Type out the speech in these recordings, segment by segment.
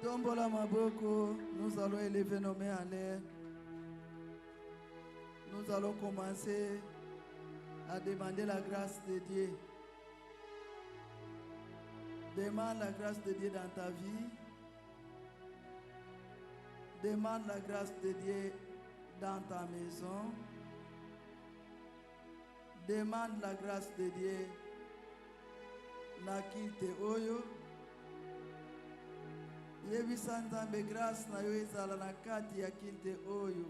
Tombola Maboko, nous allons élever nos mains en l'air. Nous allons commencer à demander la grâce de Dieu. Demande la grâce de Dieu dans ta vie. Demande la grâce de Dieu dans ta maison. Demande la grâce de Dieu na kilte oyo. Yebisa Nzambe grâce na yo ezala na kati ya kilte oyo.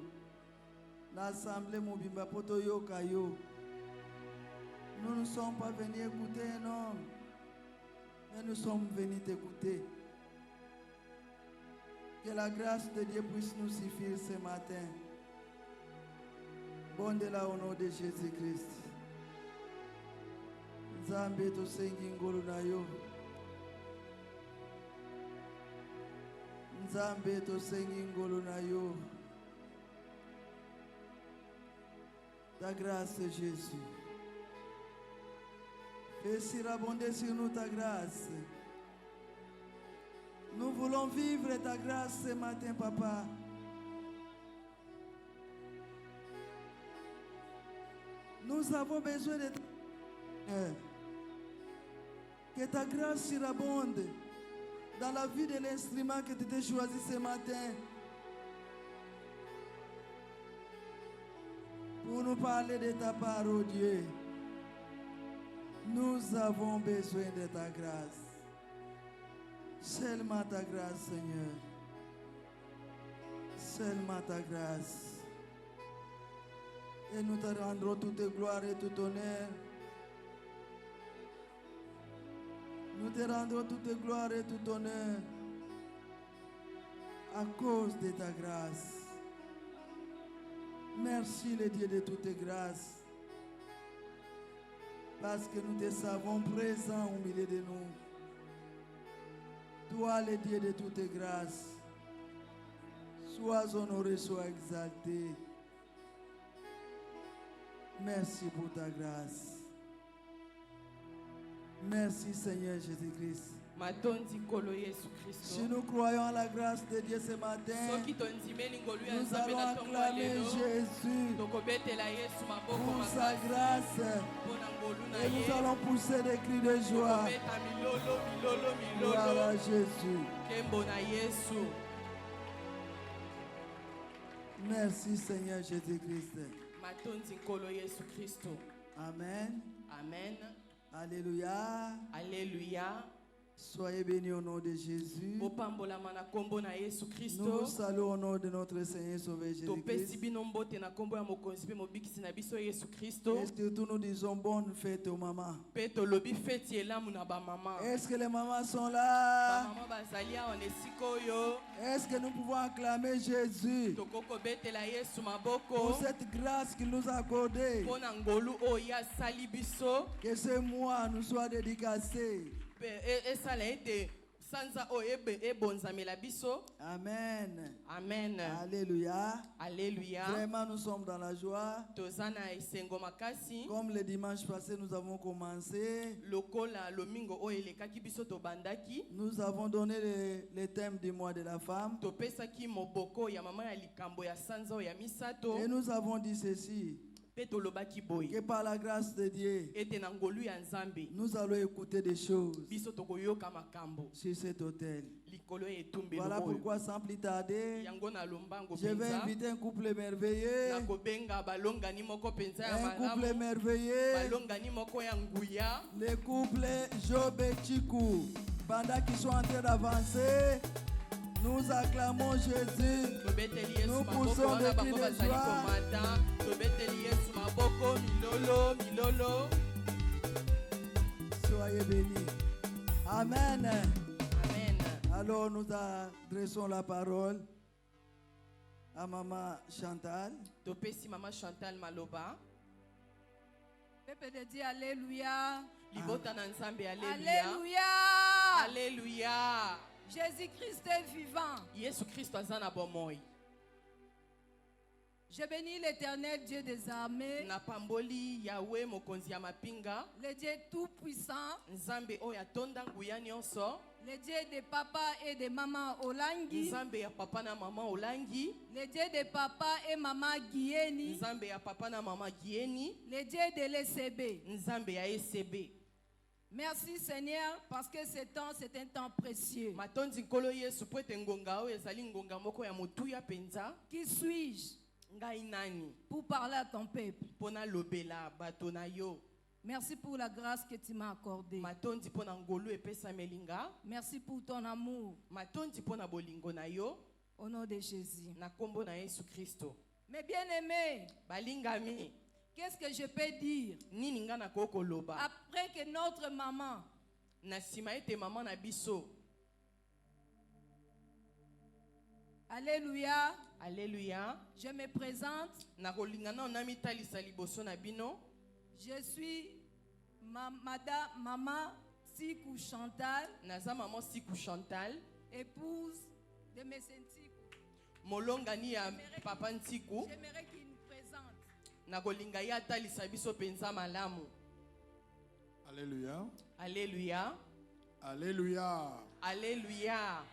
L'assemblée mobimba poto yoka yo. Nous ne sommes pas venus écouter un homme, mais nous sommes venus t'écouter. Que la grâce de Dieu puisse nous suffire ce matin. Bondela au nom de Jésus-Christ. Nzambe to sengi ngolu na yo. Nzambe to sengi ngolu na yo. Ta grâce, Jésus. Fais surabonder sur nous ta grâce. Nous voulons vivre ta grâce ce matin, Papa. Nous avons besoin de ta grâce. Que ta grâce surabonde dans la vie de l'instrument que tu t'es choisi ce matin. Pour nous parler de ta part, oh Dieu. Nous avons besoin de ta grâce. Seulement ta grâce, Seigneur. Seulement ta grâce. Et nous te rendrons toute gloire et tout honneur. Nous te rendrons toute gloire et tout honneur à cause de ta grâce. Merci le Dieu de toutes grâces. Parce que nous te savons présent au milieu de nous. Toi le Dieu de toutes grâces. Sois honoré, sois exalté. Merci pour ta grâce. Merci Seigneur Jésus-Christ. Si nous croyons à la grâce de Dieu ce matin, nous allons acclamer Jésus pour sa grâce et nous allons pousser des cris de joie. Gloire à Jésus. Merci Seigneur Jésus-Christ. Amen. Amen. Alléluia. Alléluia. Soyez bénis au nom de Jésus. Nous saluons au nom de notre Seigneur Sauveur Jésus-Christ. Et surtout nous disons bonne fête aux mamans. Est-ce que les mamans sont là? Est-ce que nous pouvons acclamer Jésus pour cette grâce qu'il nous a accordée? Que ce mois nous soit dédicacé. Amen. Amen. Alléluia. Alléluia. Vraiment, nous sommes dans la joie. Comme le dimanche passé, nous avons commencé. Nous avons donné le thème du mois de la femme. Et nous avons dit ceci. Que par la grâce de Dieu, nous allons écouter des choses sur cet autel. Voilà pourquoi, sans plus tarder, je vais inviter un couple merveilleux. Un couple merveilleux. Le couple Job et Chikou. Pendant qu'ils sont en train d'avancer, nous acclamons Jésus. Nous poussons des cris de joie. Soyez bénis. Amen. Amen. Alors nous adressons la parole à Maman Chantal. Topesi Maman Chantal Maloba. Peuple de Dieu, alléluia. Alléluia. Alléluia. Alléluia. Jésus-Christ est vivant. Yesu Christ azana bomoi. Je bénis l'Éternel Dieu des armées, Napamboli Yahweh mokonzi ya mapinga. le Dieu tout-puissant, Nzambe oyo atonda nguya nyonso. le Dieu de papa et de maman Olangi, Nzambe ya papa na mama Olangi. le Dieu de papa et maman Guieni, Nzambe ya papa na mama Gieni. le Dieu de l'ECB. Nzambe ya ECB. Merci Seigneur parce que ce temps c'est un temps précieux. Matondi nkolo Yesu po ete ngonga oyo ezali ngonga moko ya motuya penza. Qui suis-je Ngai nani pour parler à ton peuple? pona lobela bato na yo. Merci pour la grâce que tu m'as accordée. Matondi pona ngolu epesa melinga. Merci pour ton amour. Matondi pona bolingo na yo. Au nom de Jésus. Na kombo na Yesu Kristo. Mes bien-aimés, Balingami. qu'est-ce que je peux dire Nini nga na koko loba. après que notre maman Na sima ete mama na biso. Alléluia. Alléluia. Je me présente. Na kolingana onami talisa liboso na bino. Je suis Madame Maman Sikou Chantal, Naza maman Sikou Chantal. épouse de M. Ntikou. Molongani ya papa Ntikou. J'aimerais qu'il nous présente. Na kolinga ya talisa biso penza malamu. Alléluia. Alléluia. Alléluia. Alléluia.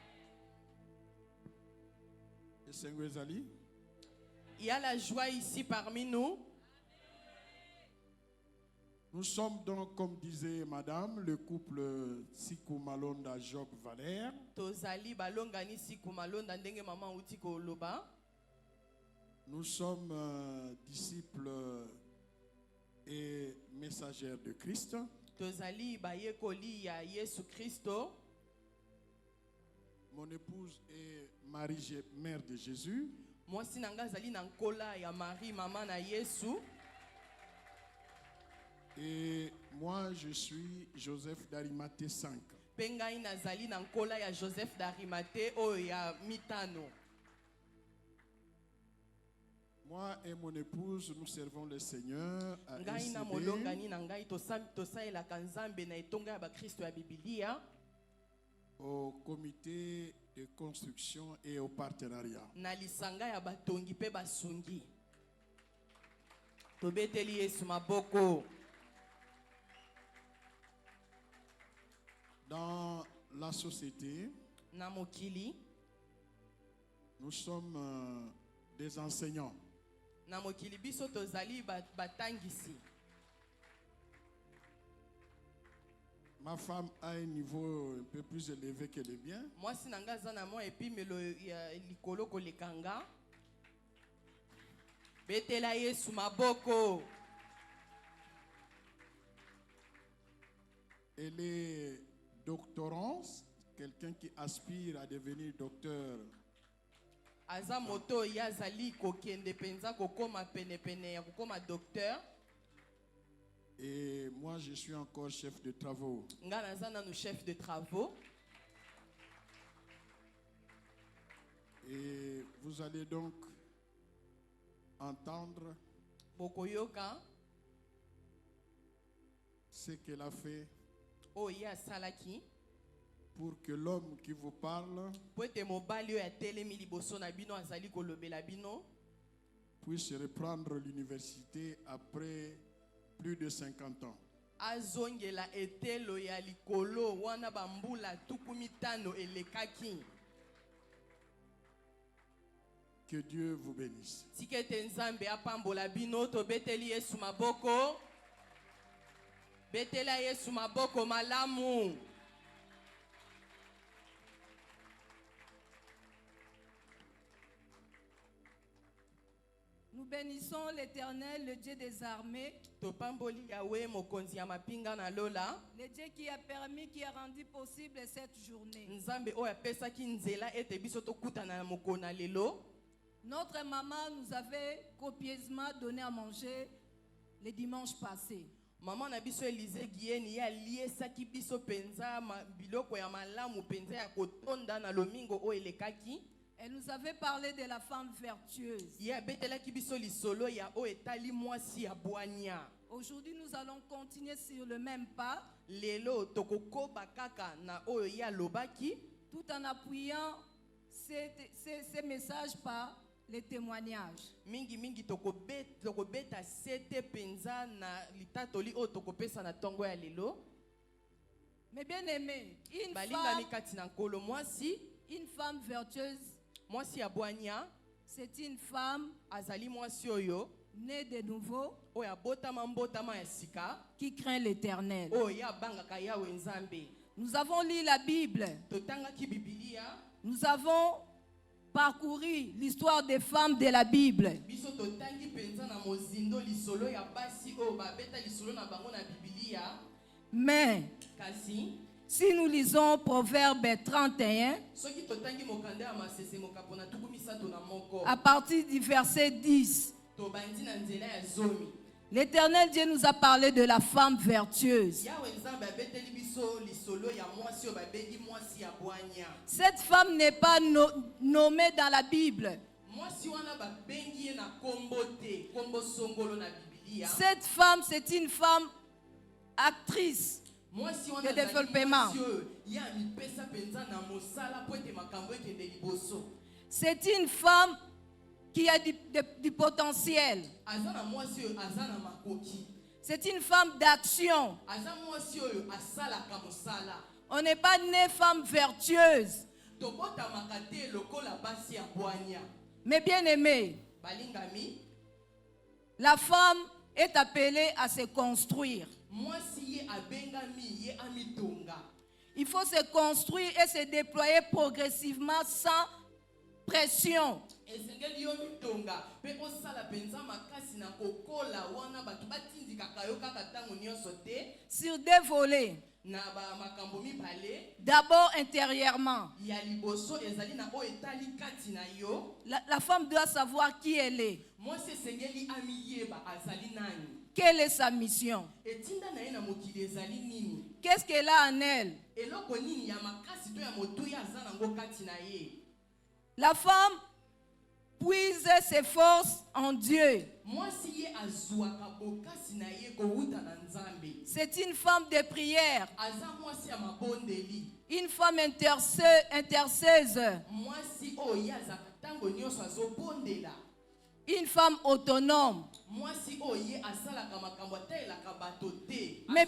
Et Sengwezali. Il y a la joie ici parmi nous. Nous sommes donc, comme disait madame, le couple Sikou Malonda Job Valère. Tozali balongani Sikou Malonda ndenge mama utiko loba. Nous sommes disciples et messagères de Christ. Tozali bayekoli ya Yesu Kristo. Mon épouse est Marie, mère de Jésus. Moi si nanga zali na nkola ya Marie mama na Yesu. Et moi, je suis Joseph d'Arimathée 5. Pengai nazali na nkola ya Joseph d'Arimathée o ya mitano. Moi et mon épouse, nous servons le Seigneur à Ngai na ECB, molongani na ngai tosaela kanzambe na etonga ya bakristo ya Biblia. au comité de construction et au partenariat. Na lisanga ya batongi pe basungi. Tobeteli Yesu maboko. Dans la société, Na mokili. nous sommes des enseignants. Na mokili biso tozali batangisi. Ma femme a un niveau un peu plus élevé que le mien. Moi si nanga zana mo epimelo ya likolo kolekanga. Betela Yesu maboko. Elle est doctorante, quelqu'un qui aspire à devenir docteur. Aza moto ya zali kokende penza kokoma pene pene ya kokoma docteur. Et moi, je suis encore chef de travaux. Nga nazana no chef de travaux. Et vous allez donc entendre Bokoyoka ce qu'elle a fait o ya salaki. pour que l'homme qui vous parle Poete mobali ya telemi liboso na bino azali kolobela bino. puisse reprendre l'université après plus de 50 ans. Azongela etelo ya likolo wana bambula tukumitano elekaki. Que Dieu vous bénisse. Tikete nzambe apambola bino tobeteli Yesu maboko. Betela Yesu maboko malamu. Nous bénissons l'Éternel, le Dieu des armées, Topamboli Yahweh mokonzi ya mapinga na lola. le Dieu qui a permis, qui a rendu possible cette journée. Nzambe oyo apesaki nzela ete biso tokutana na mokona lelo. Notre maman nous avait copieusement donné à manger le dimanche passé. Maman na biso Elize Gieni ya liesaki biso penza biloko ya malamu penza ya kotonda na lomingo oyo elekaki. Elle nous avait parlé de la femme vertueuse. Ya betelaki biso lisolo ya o etali mwasi ya bwanya. Aujourd'hui, nous allons continuer sur le même pas. Lelo tokoko bakaka na oyo ya lobaki. Tout en appuyant ces messages par les témoignages. Mingi tokobeta sete penza na litatoli o tokopesa na tongo ya lelo. Mais bien aimé, une femme vertueuse, c'est une femme née de nouveau qui craint l'Éternel. Nous avons lu la Bible. Nous avons parcouru l'histoire des femmes de la Bible. Mais si nous lisons Proverbe 31, à partir du verset 10, l'Éternel Dieu nous a parlé de la femme vertueuse. Cette femme n'est pas nommée dans la Bible. Cette femme, c'est une femme actrice de développement. C'est une femme qui a du potentiel. C'est une femme d'action. On n'est pas né femme vertueuse. Mais bien aimé, la femme est appelée à se construire. Il faut se construire et se déployer progressivement sans pression. Sur deux volets. D'abord intérieurement. La femme doit savoir qui elle est. Quelle est sa mission? Qu'est-ce qu'elle a en elle? La femme puise ses forces en Dieu. C'est une femme de prière. Une femme intercesseuse. Une femme autonome. Mais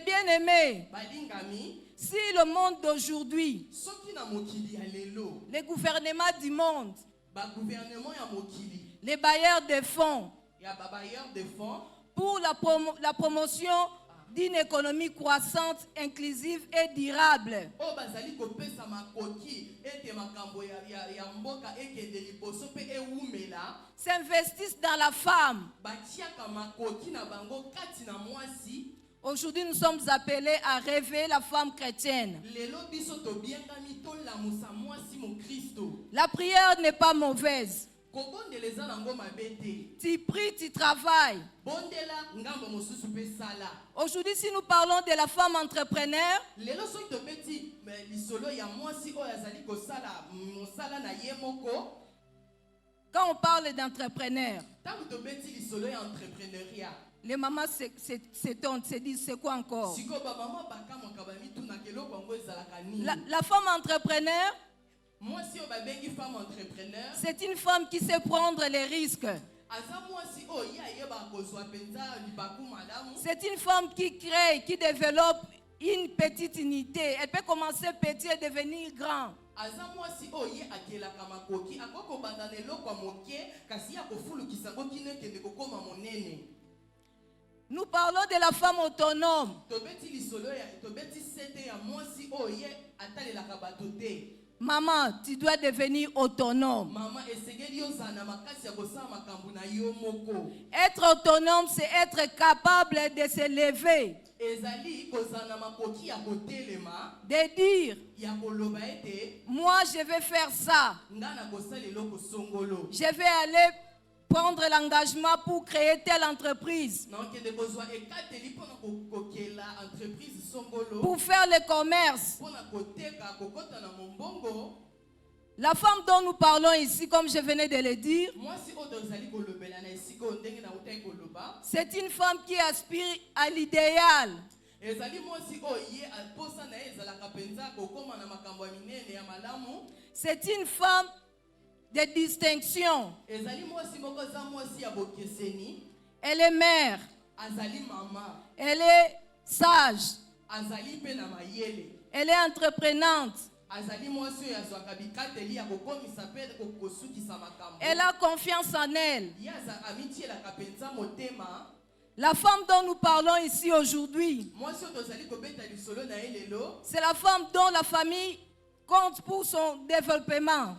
bien aimé, si le monde d'aujourd'hui, les gouvernements du monde, les bailleurs de fonds, pour la promotion d'une économie croissante, inclusive et durable, s'investissent dans la femme. Aujourd'hui, nous sommes appelés à rêver la femme chrétienne. La prière n'est pas mauvaise. Tu pries, tu travailles. Aujourd'hui, si nous parlons de la femme entrepreneur, quand on parle d'entrepreneur, les mamans se disent c'est quoi encore? La femme entrepreneur, c'est une femme qui sait prendre les risques. C'est une femme qui crée, qui développe une petite unité. Elle peut commencer petit et devenir grand. Nous parlons de la femme autonome. Maman, tu dois devenir autonome. Être autonome, c'est être capable de se lever. De dire, moi je vais faire ça. Je vais aller prendre l'engagement pour créer telle entreprise. Pour faire le commerce. La femme dont nous parlons ici, comme je venais de le dire, c'est une femme qui aspire à l'idéal. C'est une femme de distinction. Elle est mère. Elle est sage. Elle est entreprenante. Elle a confiance en elle. La femme dont nous parlons ici aujourd'hui, c'est la femme dont la famille compte pour son développement.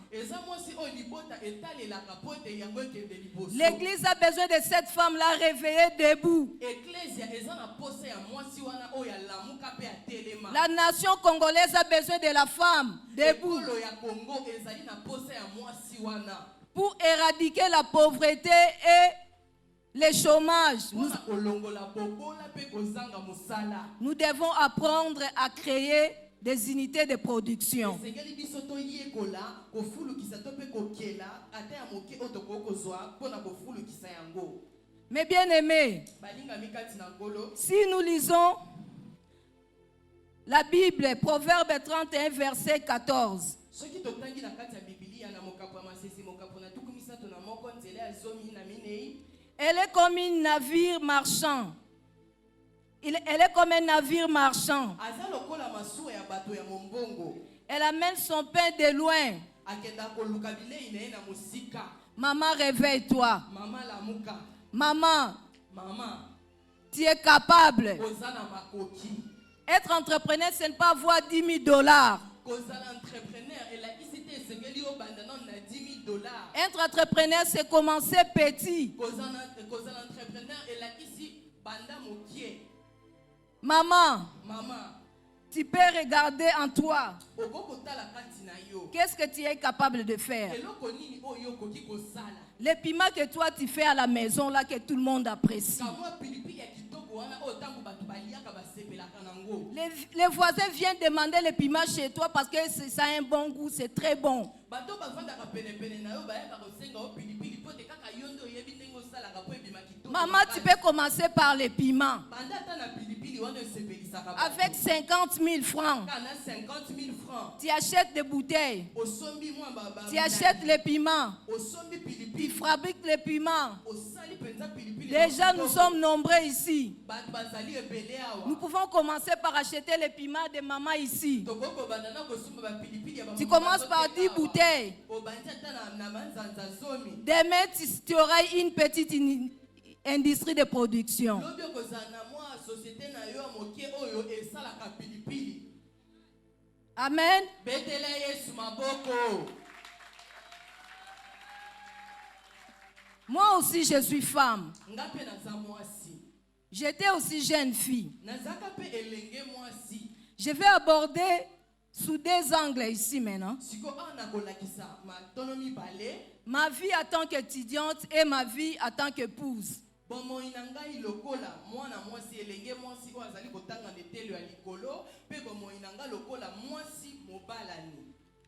L'église a besoin de cette femme-là réveillée debout. La nation congolaise a besoin de la femme debout pour éradiquer la pauvreté et le chômage. Nous devons apprendre à créer des unités de production. Mes bien-aimés, si nous lisons la Bible, Proverbe 31, verset 14, elle est comme un navire marchand. Elle est comme un navire marchand. Elle amène son pain de loin. Maman, réveille-toi. Maman, tu es capable. Être entrepreneur, ce n'est pas avoir $10,000. Être entrepreneur, c'est commencer petit. Maman, tu peux regarder en toi. Qu'est-ce que tu es capable de faire? Les piments que toi tu fais à la maison, là, que tout le monde apprécie. Les voisins viennent demander les piments chez toi parce que ça a un bon goût, c'est très bon. Maman, tu peux commencer par les piments. Avec 50 000 francs, tu achètes des bouteilles. Tu achètes les piments. Tu fabriques les piments. Déjà, nous sommes nombreux ici. Nous pouvons commencer par acheter les piments de maman ici. Tu commences par 10 bouteilles. Demain, tu auras une petite industrie de production. Amen. Moi aussi, je suis femme. J'étais aussi jeune fille. Je vais aborder sous deux angles ici maintenant. Ma vie en tant qu'étudiante et ma vie en tant qu'épouse.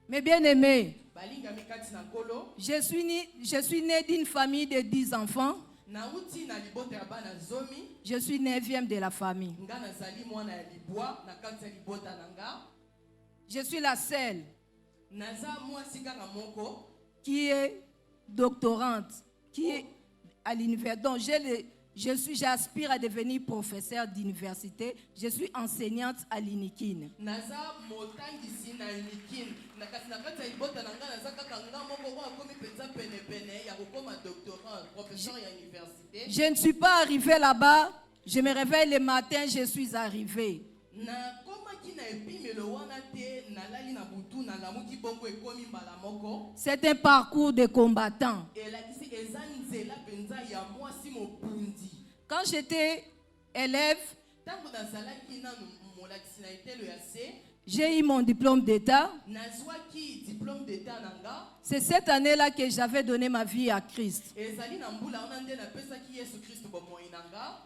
Mes bien-aimés, je suis née d'une famille de 10 enfants. Je suis 9e de la famille. Je suis la seule qui est doctorante, qui est à l'université. Donc j'aspire à devenir professeur d'université. Je suis enseignante à l'UNIKIN. Je ne suis pas arrivée là-bas. Je me réveille le matin, je suis arrivée. C'est un parcours de combattant. Quand j'étais élève, j'ai eu mon diplôme d'État. C'est cette année-là que j'avais donné ma vie à Christ.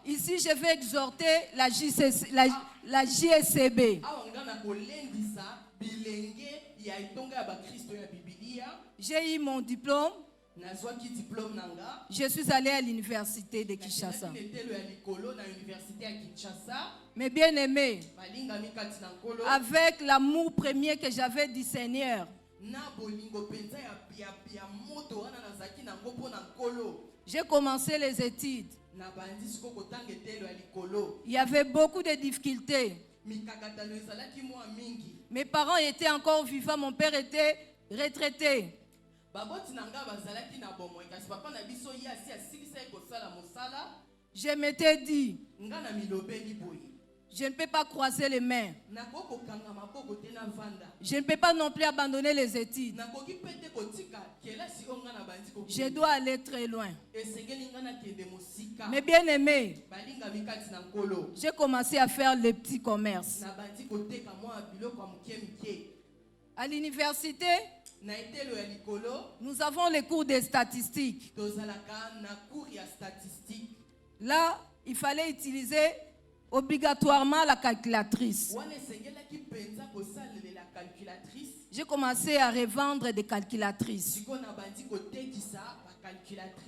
Ici, je vais exhorter la JSCB. J'ai eu mon diplôme. Je suis allée à l'université de Kinshasa. Mais bien aimé, avec l'amour premier que j'avais du Seigneur, j'ai commencé les études. Il y avait beaucoup de difficultés. Mes parents étaient encore vivants, mon père était retraité. Je m'étais dit, je ne peux pas croiser les mains. Je ne peux pas non plus abandonner les études. Je dois aller très loin. Mais bien aimé, j'ai commencé à faire le petit commerce. À l'université, nous avons les cours de statistiques. Là, il fallait utiliser obligatoirement la calculatrice. J'ai commencé à revendre des calculatrices.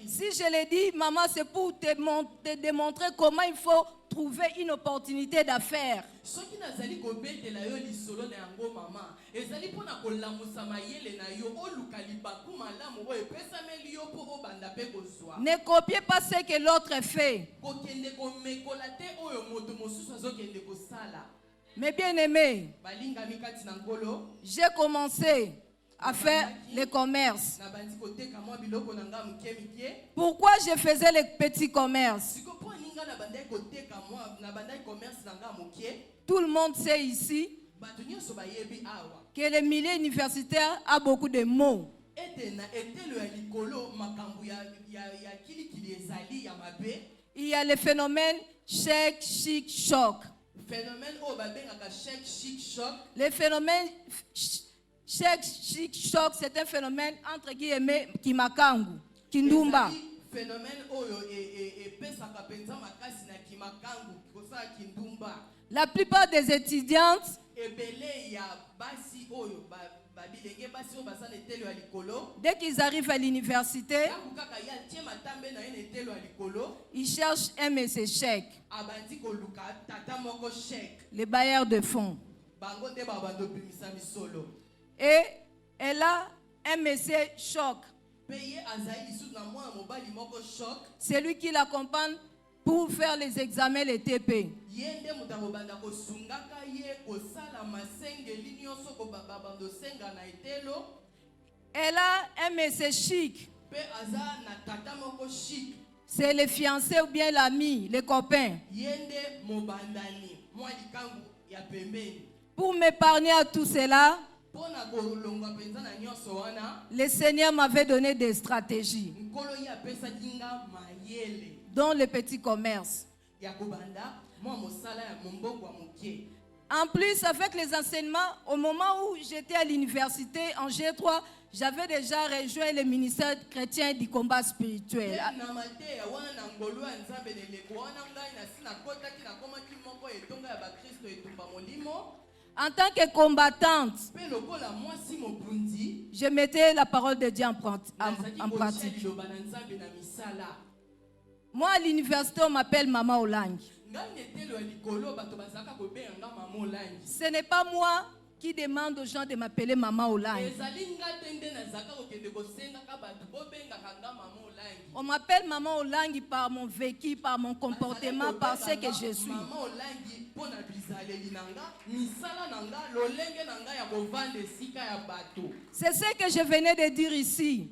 Si je l'ai dit, maman, c'est pour te démontrer comment il faut trouver une opportunité d'affaires. Ne copiez pas ce que l'autre fait. Mais bien aimé, j'ai commencé à faire le commerce. Pourquoi je faisais les petits commerces? Tout le monde sait ici que le milieu universitaire a beaucoup de mots. Il y a le phénomène chèque, chic, choc. Le phénomène chèque, chic, choc, c'est un phénomène entre guillemets Kimakangu, Kindumba. La plupart des étudiantes dès qu'ils arrivent à l'université, ils cherchent un messie chèque, les bailleurs de fonds. Et elle a un messie choc. C'est lui qui l'accompagne pour faire les examens, les TP. Elle a un messie chic. C'est le fiancé ou bien l'ami, les copains. Pour m'épargner à tout cela, le Seigneur m'avait donné des stratégies, dont le petit commerce. En plus, avec les enseignements, au moment où j'étais à l'université en G3, j'avais déjà rejoint le ministère chrétien du combat spirituel. En tant que combattante, je mettais la parole de Dieu en pratique. Moi, à l'université, on m'appelle Maman Olang. Ce n'est pas moi qui demande aux gens de m'appeler Maman Olang. On m'appelle Maman Olang par mon vécu, par mon comportement, par ce que je suis. C'est ce que je venais de dire ici.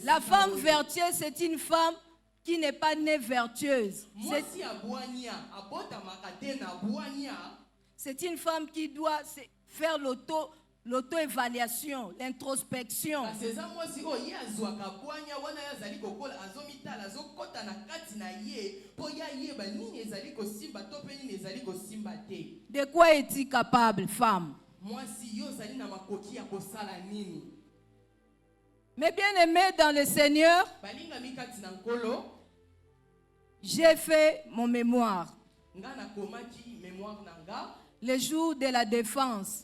La femme vertueuse, c'est une femme qui n'est pas née vertueuse. C'est une femme qui doit faire l'auto-évaluation, l'introspection. De quoi es-tu capable, femme? Mais bien aimé dans le Seigneur, j'ai fait mon mémoire. Le jour de la défense,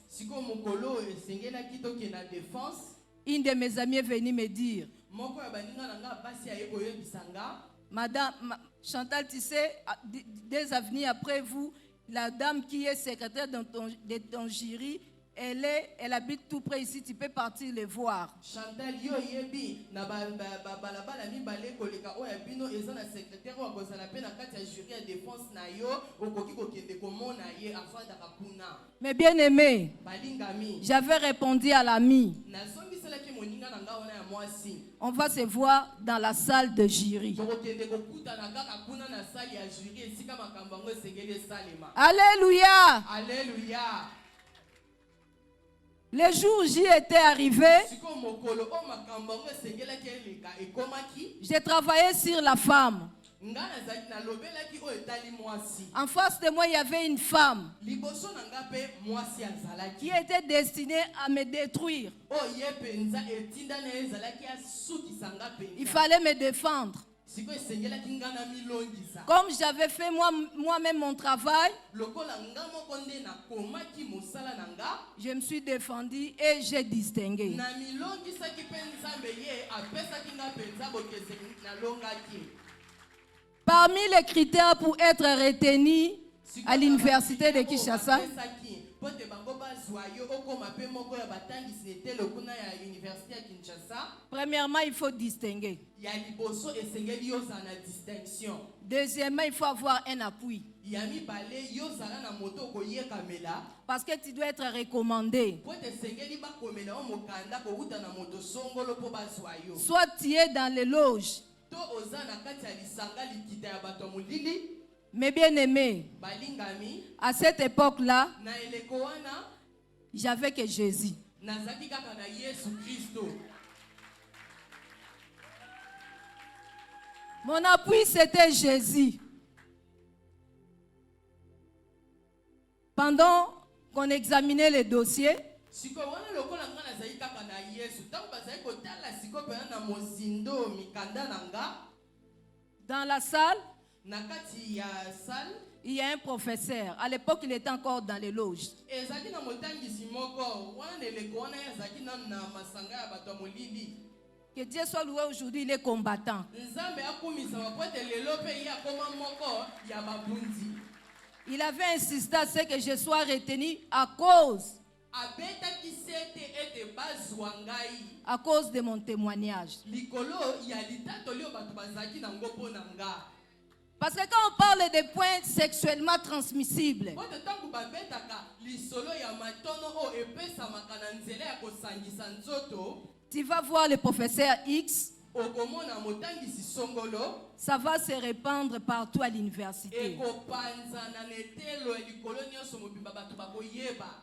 une de mes amies est venue me dire, Madame Chantal, tu sais, des avenirs après vous, la dame qui est secrétaire de ton jury, elle habite tout près ici, tu peux partir les voir. Chantal, yo yebi na balabala mi bale koleka o yabino ezana secrétaire wa kozala pe na kati ya jury ya défense na yo okoki kokende komona ye afanda kapuna. Mais bien aimé, balingami, j'avais répondu à l'ami. Na sombi sala ki moninga na nga ona ya mwasi. On va se voir dans la salle de jury. Tokokende kokuta na kaka kuna na salle ya jury esika makambo ngo esengeli salema. Alléluia. Alléluia. Le jour où j'y étais arrivé, j'ai travaillé sur la femme. En face de moi, il y avait une femme qui était destinée à me détruire. Il fallait me défendre. Comme j'avais fait moi-même mon travail, je me suis défendu et j'ai distingué. Parmi les critères pour être retenu à l'université de Kinshasa, premièrement, il faut distinguer. Deuxièmement, il faut avoir un appui. Parce que tu dois être recommandé. Soit tu es dans les loges. Mais bien aimé, à cette époque-là, j'avais que Jésus. Mon appui, c'était Jésus. Pendant qu'on examinait les dossiers, dans la salle, il y a un professeur. À l'époque, il était encore dans les loges. Que Dieu soit loué, aujourd'hui, il est combattant. Il avait insisté à ce que je sois retenu à cause de mon témoignage. Parce que quand on parle de points sexuellement transmissibles, tu vas voir le professeur X, ça va se répandre partout à l'université.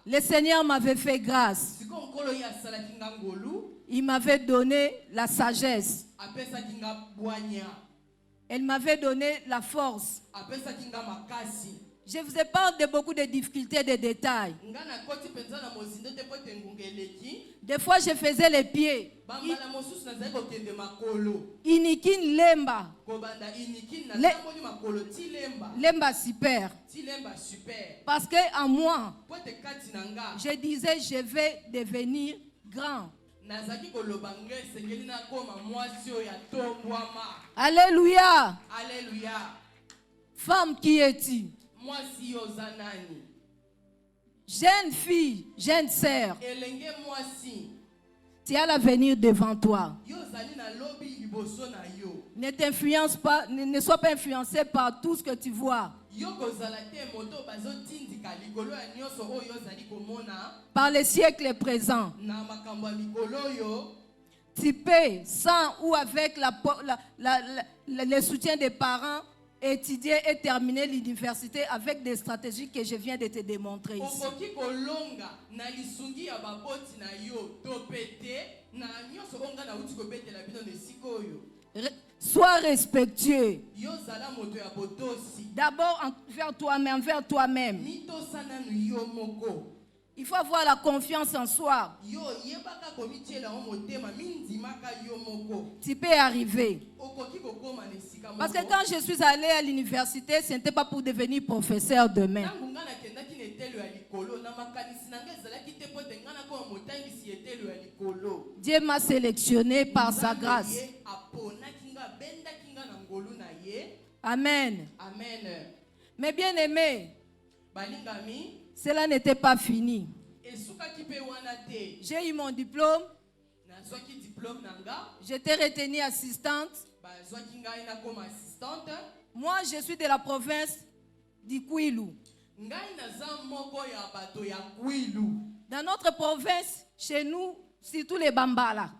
Le Seigneur m'avait fait grâce. Il m'avait donné la sagesse. Elle m'avait donné la force. Je vous ai parlé de beaucoup de difficultés, de détails. Des fois, je faisais les pieds. Inikin lemba. Lemba super. Parce que en moi, je disais, je vais devenir grand. Alléluia. Alléluia. Femme, qui es-tu? Jeune fille, jeune sœur, tu as l'avenir devant toi. Ne t'influence pas, ne sois pas influencé par tout ce que tu vois. Par les siècles présents. Tu peux, sans ou avec le soutien des parents, étudier et terminer l'université avec des stratégies que je viens de te démontrer ici. Sois respectueux. D'abord envers toi-même. Il faut avoir la confiance en soi. Tu peux arriver. Parce que quand je suis allée à l'université, ce n'était pas pour devenir professeur demain. Dieu m'a sélectionné par sa grâce. Amen. Amen. Mais bien aimé, cela n'était pas fini. J'ai eu mon diplôme. J'étais retenue assistante. Moi, je suis de la province du Kwilu. Dans notre province, chez nous, c'est tous les Bambala.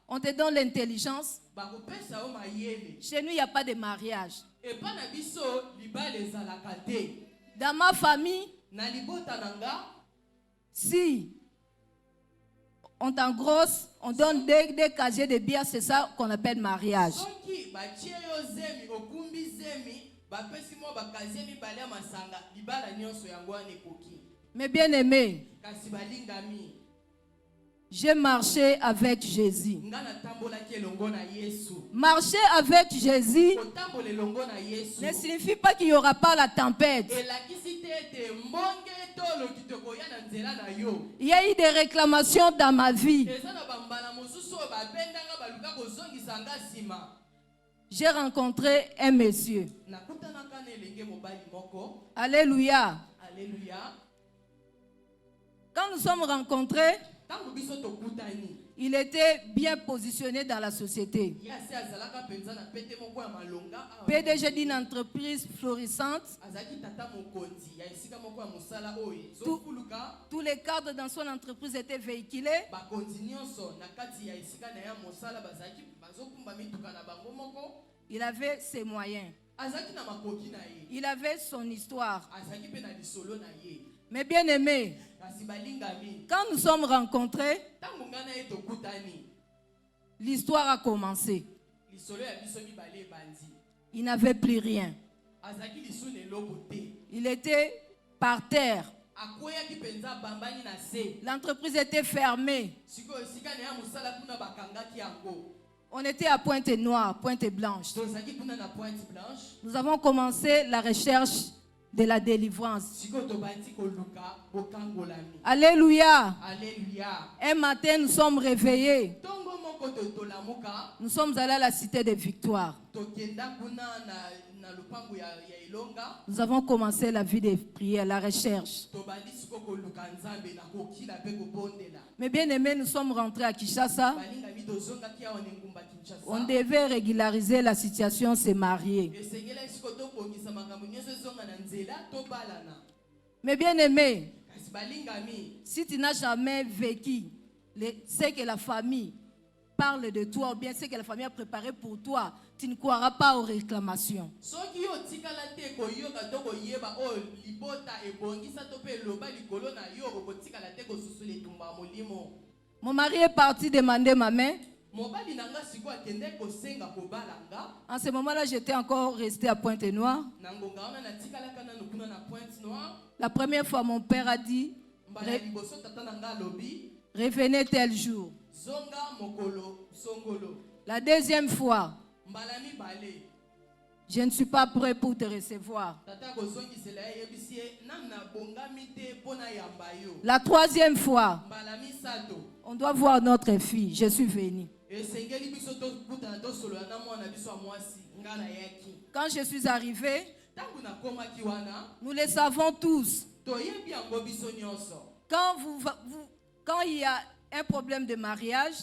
On te donne l'intelligence. Chez nous, il n'y a pas de mariage. Dans ma famille, si on t'engrosse, on donne des casiers de bière, c'est ça qu'on appelle mariage. Mais bien aimé, j'ai marché avec Jésus. Marcher avec Jésus ne signifie pas qu'il n'y aura pas la tempête. Il y a eu des réclamations dans ma vie. J'ai rencontré un monsieur. Alléluia. Quand nous sommes rencontrés, il était bien positionné dans la société. PDG d'une entreprise florissante. Tous les cadres dans son entreprise étaient véhiculés. Il avait ses moyens. Il avait son histoire. Mais bien aimé, quand nous sommes rencontrés, l'histoire a commencé. Il n'avait plus rien. Il était par terre. L'entreprise était fermée. On était à Pointe-Noire, Pointe-Blanche. Nous avons commencé la recherche de la délivrance. Alléluia. Un matin, nous sommes réveillés. Nous sommes allés à la cité de Victoire. Nous avons commencé la vie de prière, la recherche. Mais bien aimé, nous sommes rentrés à Kinshasa. On devait régulariser la situation, se marier. Mais bien aimé, si tu n'as jamais vécu ce que la famille parle de toi, ou bien ce que la famille a préparé pour toi, tu ne croiras pas aux réclamations. Mon mari est parti demander ma main. En ce moment-là, j'étais encore resté à Pointe-Noire. La première fois, mon père a dit, revenez tel jour. La deuxième fois, je ne suis pas prêt pour te recevoir. La troisième fois, on doit voir notre fille. Je suis venue. Quand je suis arrivé, nous le savons tous. Quand il y a un problème de mariage,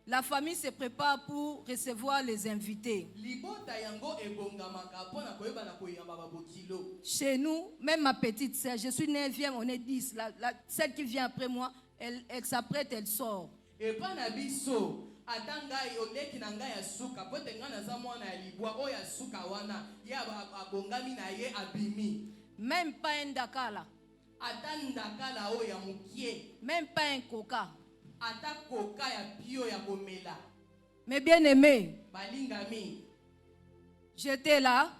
la famille se prépare pour recevoir les invités. Chez nous, même ma petite sœur, je suis 9e, on est 10. Celle qui vient après moi, elle s'apprête, elle sort. Même pas un dakala. Même pas un coca. Mais bien aimé, j'étais là.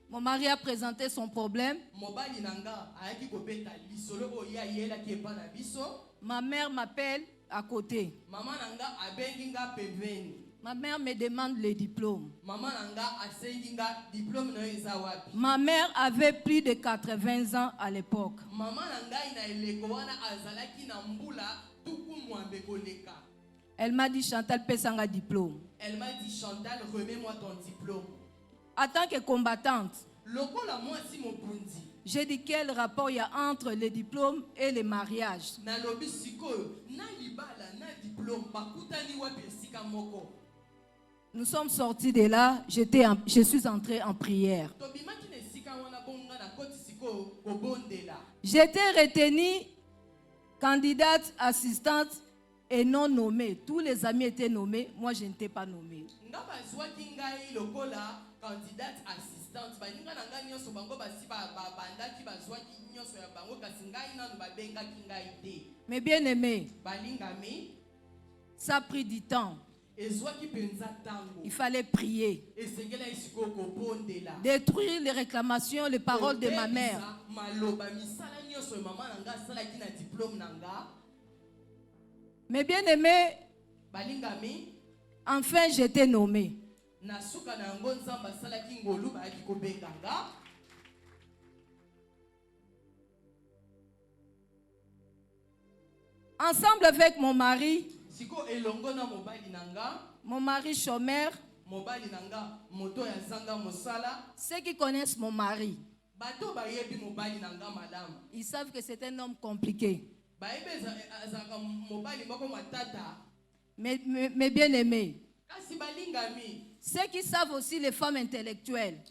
Mon mari a présenté son problème. Ma mère m'appelle. à côté. Maman nanga abenginga pembeni. Ma mère me demande le diplôme. Maman nanga asenginga diplôme no izawapi. Ma mère avait plus de 80 ans à l'époque. Maman nanga ina eleko wana azalaki na mbula tuku mwambe koleka. Elle m'a dit Chantal pesanga diplôme. Elle m'a dit Chantal remets-moi ton diplôme. En tant que combattante, lokola moi si mopundi. J'ai dit quel rapport il y a entre les diplômes et les mariages. Na lobi sikoyo na libala na diplôme bakutani wapi esika moko. Nous sommes sortis de là, je suis entrée en prière. J'étais retenue candidate, assistante et non nommée. Tous les amis étaient nommés, moi je n'étais pas nommée. Mais bien aimé, ça a pris du temps. Il fallait prier, détruire les réclamations, les paroles de ma mère. Mais bien aimé, enfin j'étais nommée. Ensemble avec mon mari, chômeur, ceux qui connaissent mon mari, ils savent que c'est un homme compliqué. Mais bien aimé, ceux qui savent aussi les femmes intellectuelles,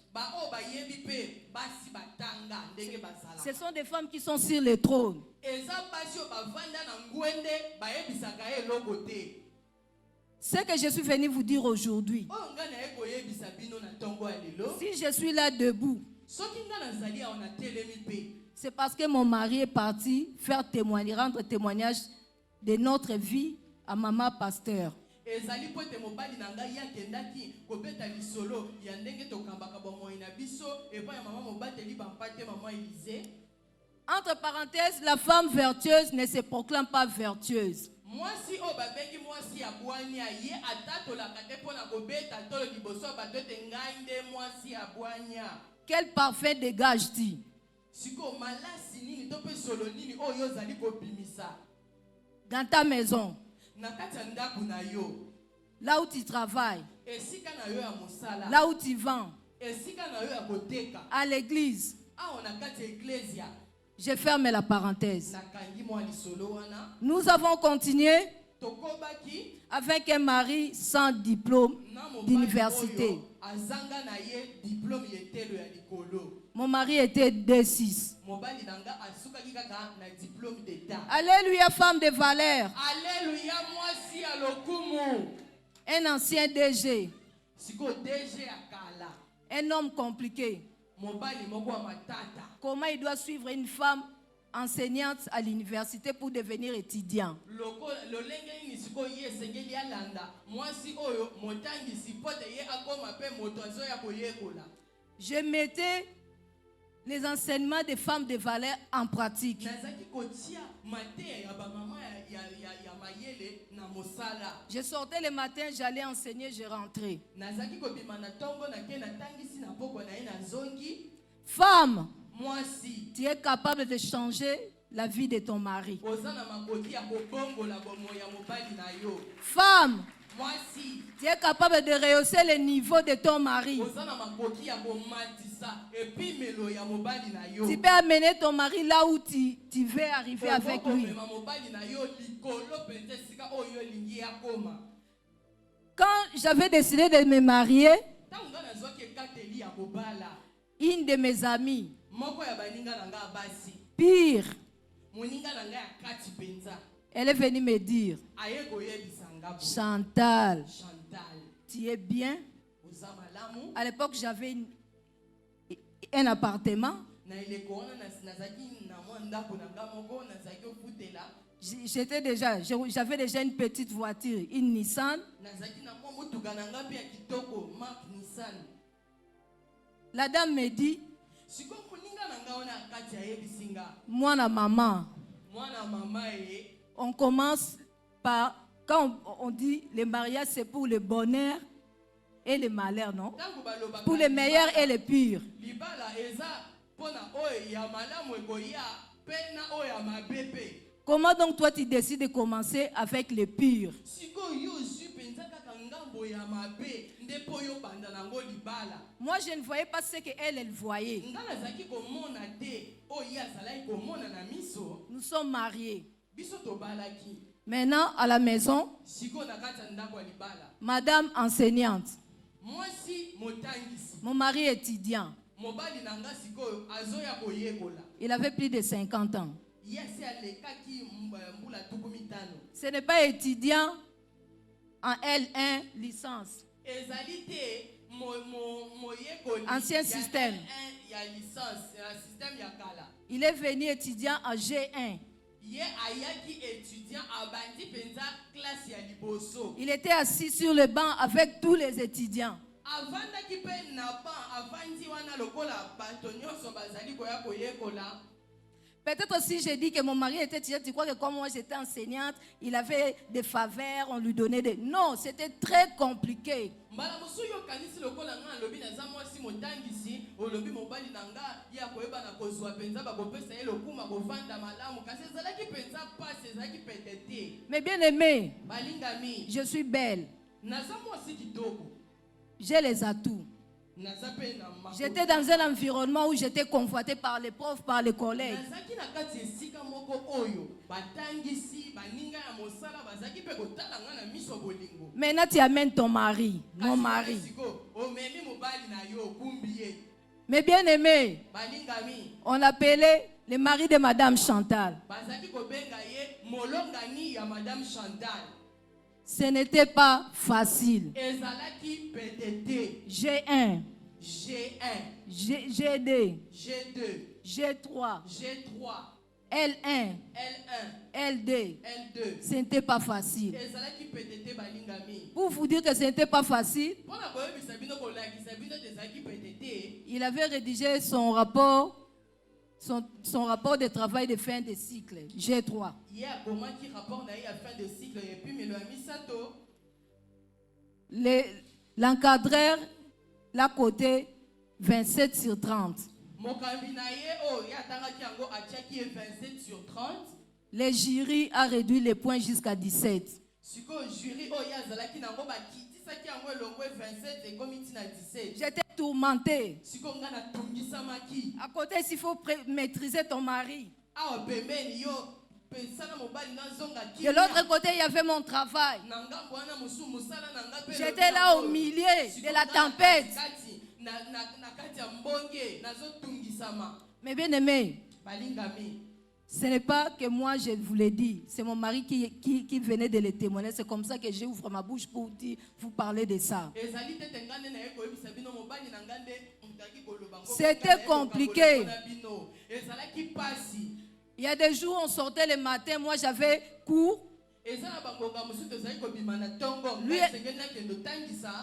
ce sont des femmes qui sont sur le trône. Ce que je suis venu vous dire aujourd'hui, si je suis là debout, c'est parce que mon mari est parti faire témoigner, rendre témoignage de notre vie à maman pasteur. Entre parenthèses, la femme vertueuse ne se proclame pas vertueuse. Quel parfum dégage-t-il? Dans ta maison, là où tu travailles, là où tu vends, à l'église. Je ferme la parenthèse. Nous avons continué avec un mari sans diplôme d'université. Mon mari était D6. Alléluia, femme de valeur. Alléluia, moi si à l'okumu. Un ancien DG. Un homme compliqué. Comment il doit suivre une femme enseignante à l'université pour devenir étudiant? Je mettais les enseignements des femmes de valeur en pratique. Je sortais le matin, j'allais enseigner, je rentrais. Femme, tu es capable de changer la vie de ton mari. Femme, tu es capable de rehausser le niveau de ton mari. Tu peux amener ton mari là où tu veux arriver avec lui. Quand j'avais décidé de me marier, une de mes amies, pire, elle est venue me dire, Chantal, tu es bien? À l'époque, j'avais un appartement. J'avais déjà une petite voiture, une Nissan. La dame me dit, moi, la maman, on commence quand on dit le mariage, c'est pour le bonheur et le malheur, non? Pour le meilleur et le pur. Comment donc toi tu décides de commencer avec le pur? Moi je ne voyais pas ce qu'elle voyait. Nous sommes mariés. Maintenant à la maison, madame enseignante, mon mari étudiant. Il avait plus de 50 ans. Ce n'est pas étudiant en L1 licence. Ancien système. Il est venu étudiant en G1. Il était assis sur le banc avec tous les étudiants. Peut-être si j'ai dit que mon mari était étudiant, tu crois que comme moi j'étais enseignante, il avait des faveurs, on lui donnait des... Non, c'était très compliqué. Mais bien aimé, je suis belle. J'ai les atouts. J'étais dans un environnement où j'étais convoitée par les profs, par les collègues. Maintenant tu amènes ton mari, mon mari. Mais bien aimé, on l'appelait le mari de Madame Chantal. Ce n'était pas facile. G1, G2, G3, L1, L2. Ce n'était pas facile. Pour vous dire que ce n'était pas facile, il avait rédigé son rapport de travail de fin de cycle, G3. L'encadreur l'a coté 27 sur 30. Le jury a réduit les points jusqu'à 17. J'étais tourmentée. À côté, il faut maîtriser ton mari. De l'autre côté, il y avait mon travail. J'étais là au milieu de la tempête. Mais bien aimé, ce n'est pas que moi je vous l'ai dit. C'est mon mari qui venait de le témoigner. C'est comme ça que j'ouvre ma bouche pour vous parler de ça. C'était compliqué. Il y a des jours, on sortait le matin. Moi, j'avais cours.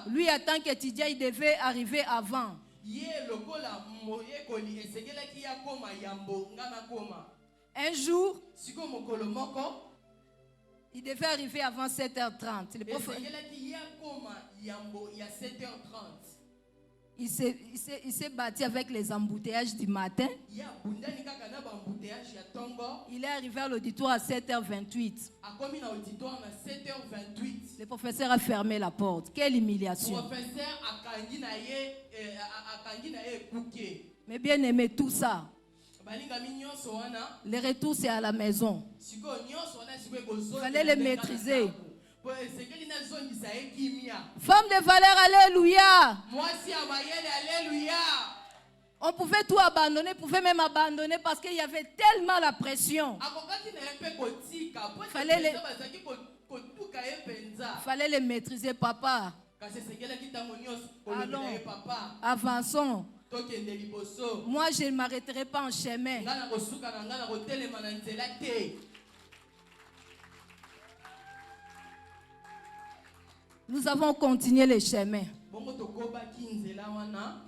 Lui, en tant qu'étudiant, il devait arriver avant. Un jour, il devait arriver avant 7h30. Le prof... Il s'est battu avec les embouteillages du matin. Il est arrivé à l'auditoire à 7h28. Le professeur a fermé la porte. Quelle humiliation. Mais bien aimé, tout ça, le retour c'est à la maison. Il fallait le maîtriser. Femme de valeur, alléluia. On pouvait tout abandonner, on pouvait même abandonner parce qu'il y avait tellement la pression. Fallait le maîtriser, papa. Allons, avançons. Moi, je ne m'arrêterai pas en chemin. Nous avons continué le chemin.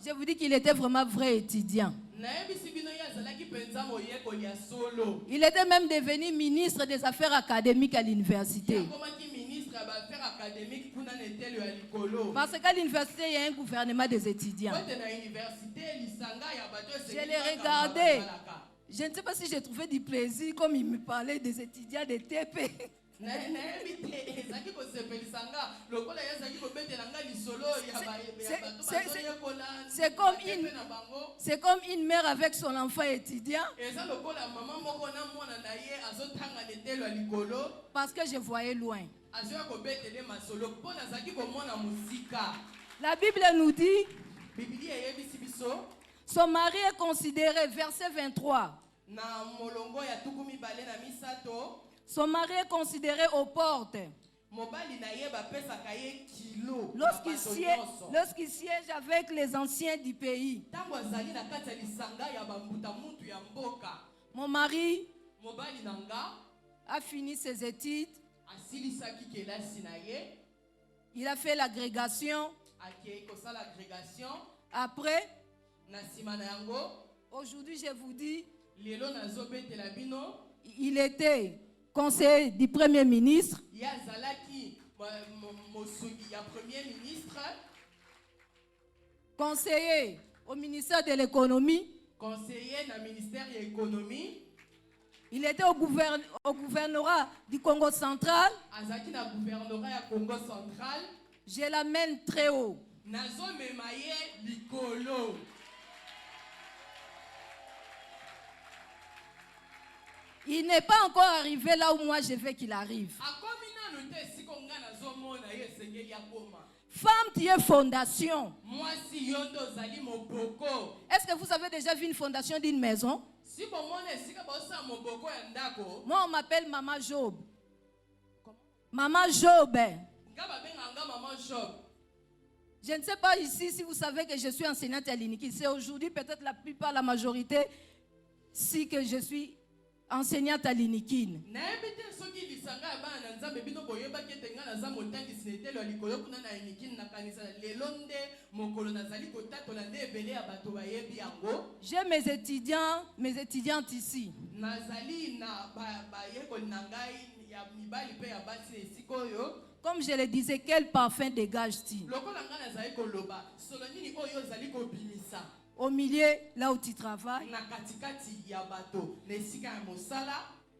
Je vous dis qu'il était vraiment vrai étudiant. Il était même devenu ministre des Affaires académiques à l'université. Parce qu'à l'université, il y a un gouvernement des étudiants. Je l'ai regardé. Je ne sais pas si j'ai trouvé du plaisir comme il me parlait des étudiants de TP. C'est comme une mère avec son enfant étudiant. Parce que je voyais loin. La Bible nous dit, son mari est considéré, verset 23. Son mari est considéré aux portes. Lorsqu'il siège avec les anciens du pays. Mon mari a fini ses études. Il a fait l'agrégation. Après, aujourd'hui je vous dis, il était conseiller du Premier ministre. Conseiller au ministère de l'économie. Conseiller dans le ministère de l'économie. Il était au gouvernorat du Congo central. Je l'amène très haut. Il n'est pas encore arrivé là où moi je veux qu'il arrive. Femme, tu es fondation. Est-ce que vous avez déjà vu une fondation d'une maison? Moi, on m'appelle Maman Job. Maman Job. Je ne sais pas ici si vous savez que je suis enseignante à l'INIKI. C'est aujourd'hui peut-être la plupart, la majorité, si que je suis enseignante à l'INIKI. J'ai mes étudiantes ici. Comme je le disais, quel parfum dégage-t-il? Au milieu, là où tu travailles,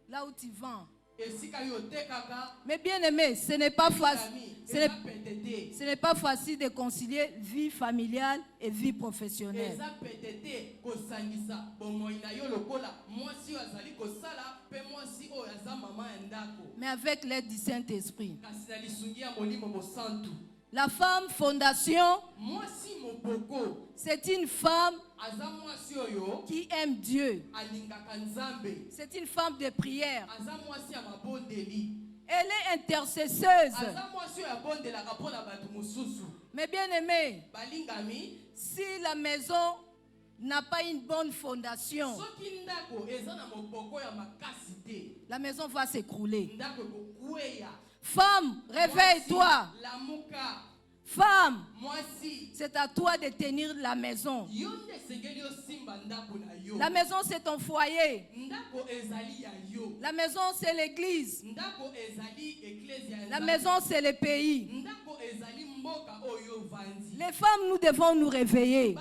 là où tu vends. Mais bien aimé, ce n'est pas facile. Ce n'est pas facile de concilier vie familiale et vie professionnelle. Mais avec l'aide du Saint-Esprit. La femme fondation, c'est une femme qui aime Dieu. C'est une femme de prière. Elle est intercesseuse. Mais bien aimé, si la maison n'a pas une bonne fondation, la maison va s'écrouler. Femme, réveille-toi. Femme, c'est à toi de tenir la maison. La maison, c'est ton foyer. La maison, c'est l'église. La maison, c'est le pays. Les femmes, nous devons nous réveiller.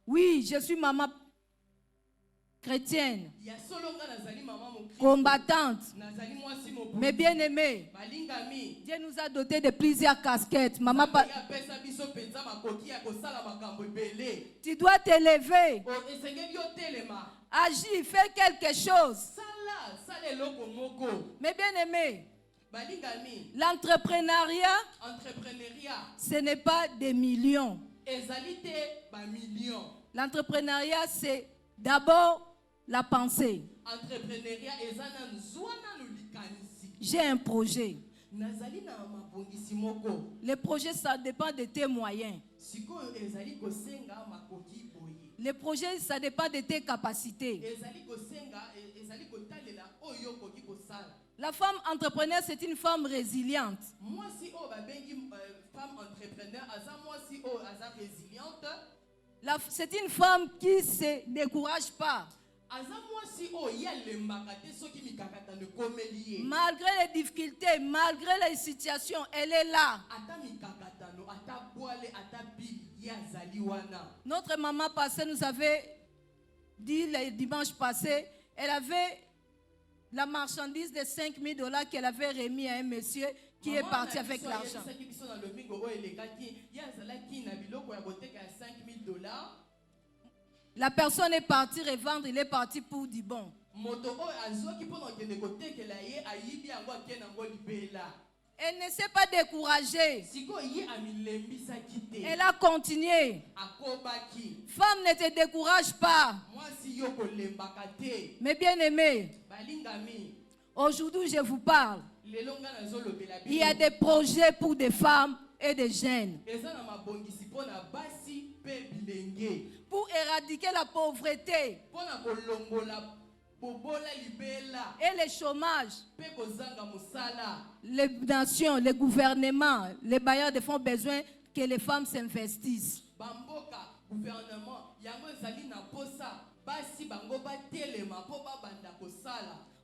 Oui, je suis maman chrétienne, combattante, mais bien aimée. Dieu nous a dotés de plusieurs casquettes. Maman, tu dois t'élever. Agis, fais quelque chose. Mais bien aimé, l'entrepreneuriat, ce n'est pas des millions. L'entrepreneuriat, c'est d'abord la pensée. J'ai un projet. Le projet, ça dépend de tes moyens. Le projet, ça dépend de tes capacités. La femme entrepreneur, c'est une femme résiliente. C'est une femme qui ne se décourage pas. Malgré les difficultés, malgré les situations, elle est là. Notre maman passée nous avait dit le dimanche passé, elle avait la marchandise de $5,000 qu'elle avait remis à un monsieur qui est parti avec l'argent. La personne est partie revendre, il est parti pour du bon. Elle ne s'est pas découragée. Elle a continué. Femme, ne te décourage pas. Mais bien aimé, aujourd'hui je vous parle. Il y a des projets pour des femmes et des jeunes. Pour éradiquer la pauvreté et le chômage. Les nations, les gouvernements, les bailleurs de fonds ont besoin que les femmes s'investissent.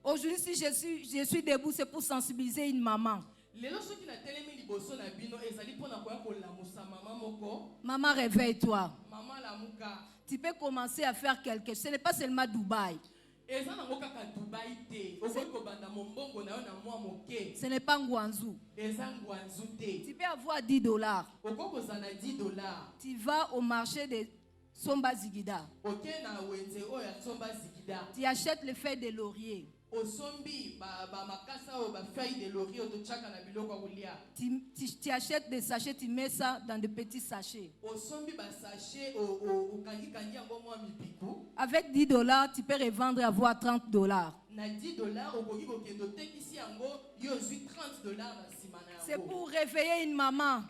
Aujourd'hui, si je suis debout, c'est pour sensibiliser une maman. Maman, réveille-toi. Tu peux commencer à faire quelque chose. Ce n'est pas seulement Dubaï. Ce n'est pas Ngwanzou. Tu peux avoir $10. Tu vas au marché de Somba Zigida. Tu achètes les feuilles de laurier. Tu achètes des sachets, tu mets ça dans des petits sachets. Avec $10, tu peux revendre et avoir $30. C'est pour réveiller une maman.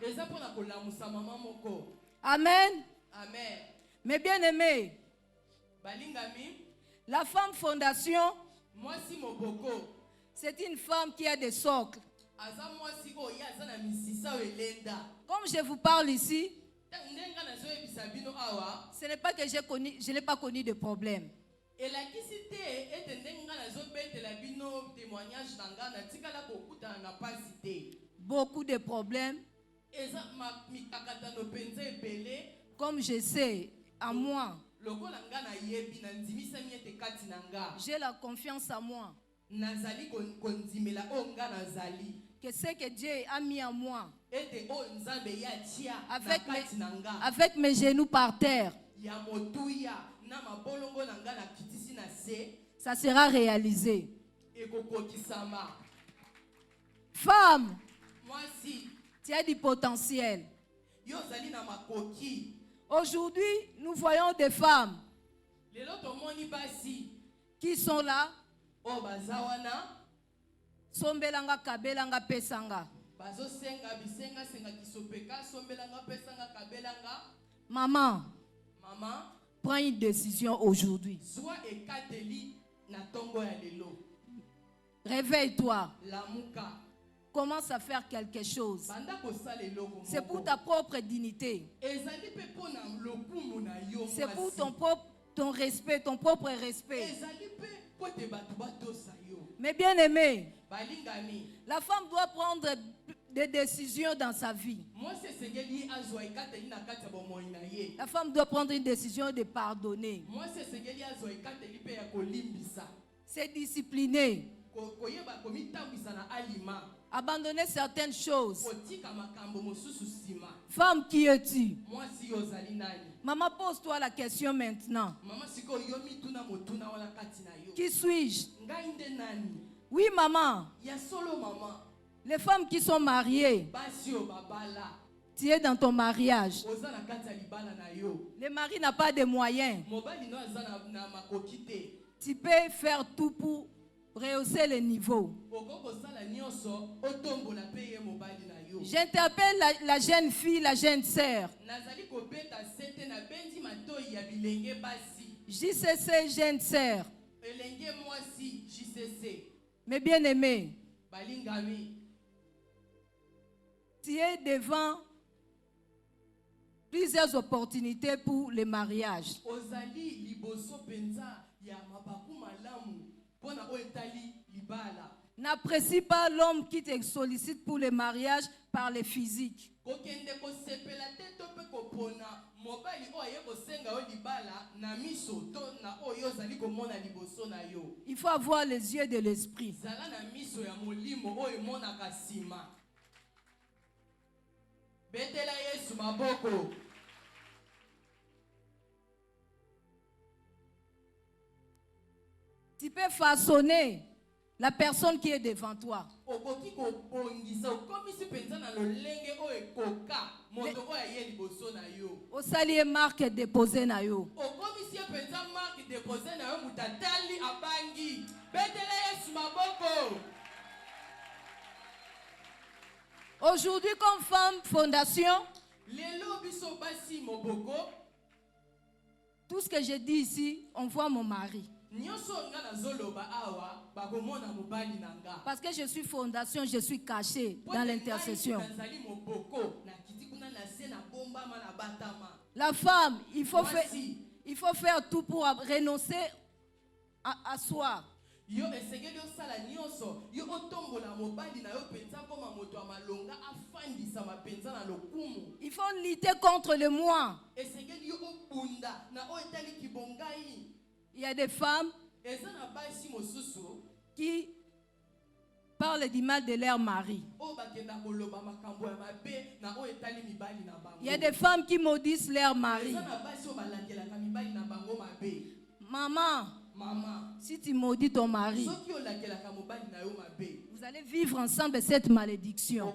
Amen. Amen. Mais bien aimé, la femme fondation, c'est une femme qui a des socles. Comme je vous parle ici, ce n'est pas que je n'ai pas connu de problème. Beaucoup de problèmes. Comme je sais, à moi, j'ai la confiance en moi. Que ce que Dieu a mis en moi, avec mes genoux par terre, ça sera réalisé. Femme, tu as du potentiel. Aujourd'hui, nous voyons des femmes qui sont là. Sombelanga kabelanga pesanga. Maman, prends une décision aujourd'hui. Réveille-toi. Commence à faire quelque chose. C'est pour ta propre dignité. C'est pour ton respect, ton propre respect. Mais bien aimé, la femme doit prendre des décisions dans sa vie. La femme doit prendre une décision de pardonner. C'est discipliner. Abandonner certaines choses. Femme, qui es-tu? Maman, pose-toi la question maintenant. Qui suis-je? Oui, maman. Les femmes qui sont mariées, tu es dans ton mariage. Le mari n'a pas de moyens. Tu peux faire tout pour rehausser le niveau. J'interpelle la jeune fille, la jeune sœur. JCC, jeune sœur. Mais bien aimé, tu es devant plusieurs opportunités pour les mariages. N'apprécie pas l'homme qui te sollicite pour les mariages par les physiques. Il faut avoir les yeux de l'esprit. Tu peux façonner la personne qui est devant toi. Au salier marque déposé na yo. Aujourd'hui, comme femme fondation, tout ce que je dis ici, on voit mon mari. Parce que je suis fondation, je suis caché dans l'intercession. La femme, il faut faire tout pour renoncer à soi. Il faut lutter contre le moi. Il y a des femmes qui parlent du mal de leur mari. Il y a des femmes qui maudissent leur mari. Maman, si tu maudis ton mari, vous allez vivre ensemble cette malédiction.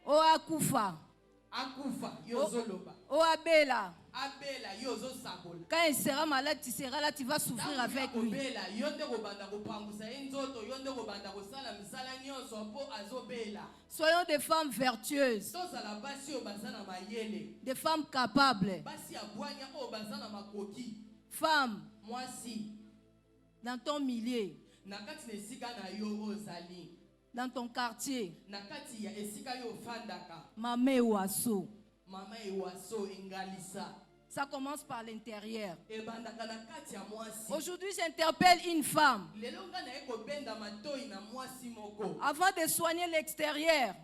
Oh Akufa. Oh Abela. Quand il sera malade, tu seras là, tu vas souffrir avec lui. Soyons des femmes vertueuses, des femmes capables. Femmes, dans ton milieu, dans ton quartier, Mamé Ouasso. Ça commence par l'intérieur. Aujourd'hui, j'interpelle une femme. Avant de soigner l'extérieur,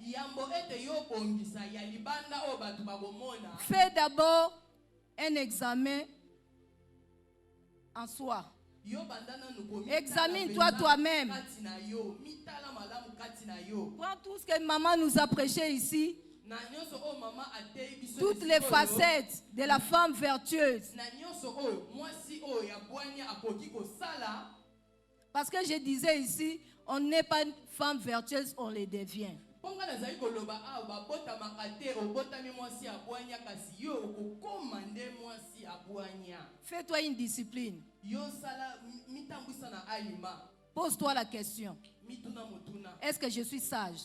fais d'abord un examen en soi. Examine-toi toi-même. Prends tout ce que maman nous a prêché ici. Toutes les facettes de la femme vertueuse. Parce que je disais ici, on n'est pas une femme vertueuse, on les devient. Fais-toi une discipline. Pose-toi la question. Est-ce que je suis sage?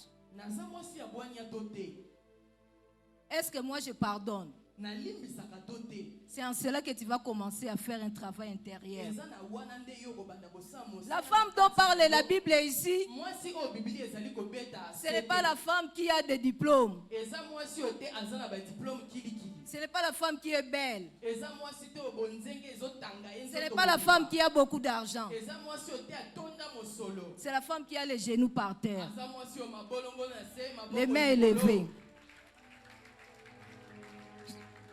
Est-ce que moi je pardonne? C'est en cela que tu vas commencer à faire un travail intérieur. La femme dont parle la Bible ici, ce n'est pas la femme qui a des diplômes. Ce n'est pas la femme qui est belle. Ce n'est pas la femme qui a beaucoup d'argent. C'est la femme qui a les genoux par terre, les mains élevées.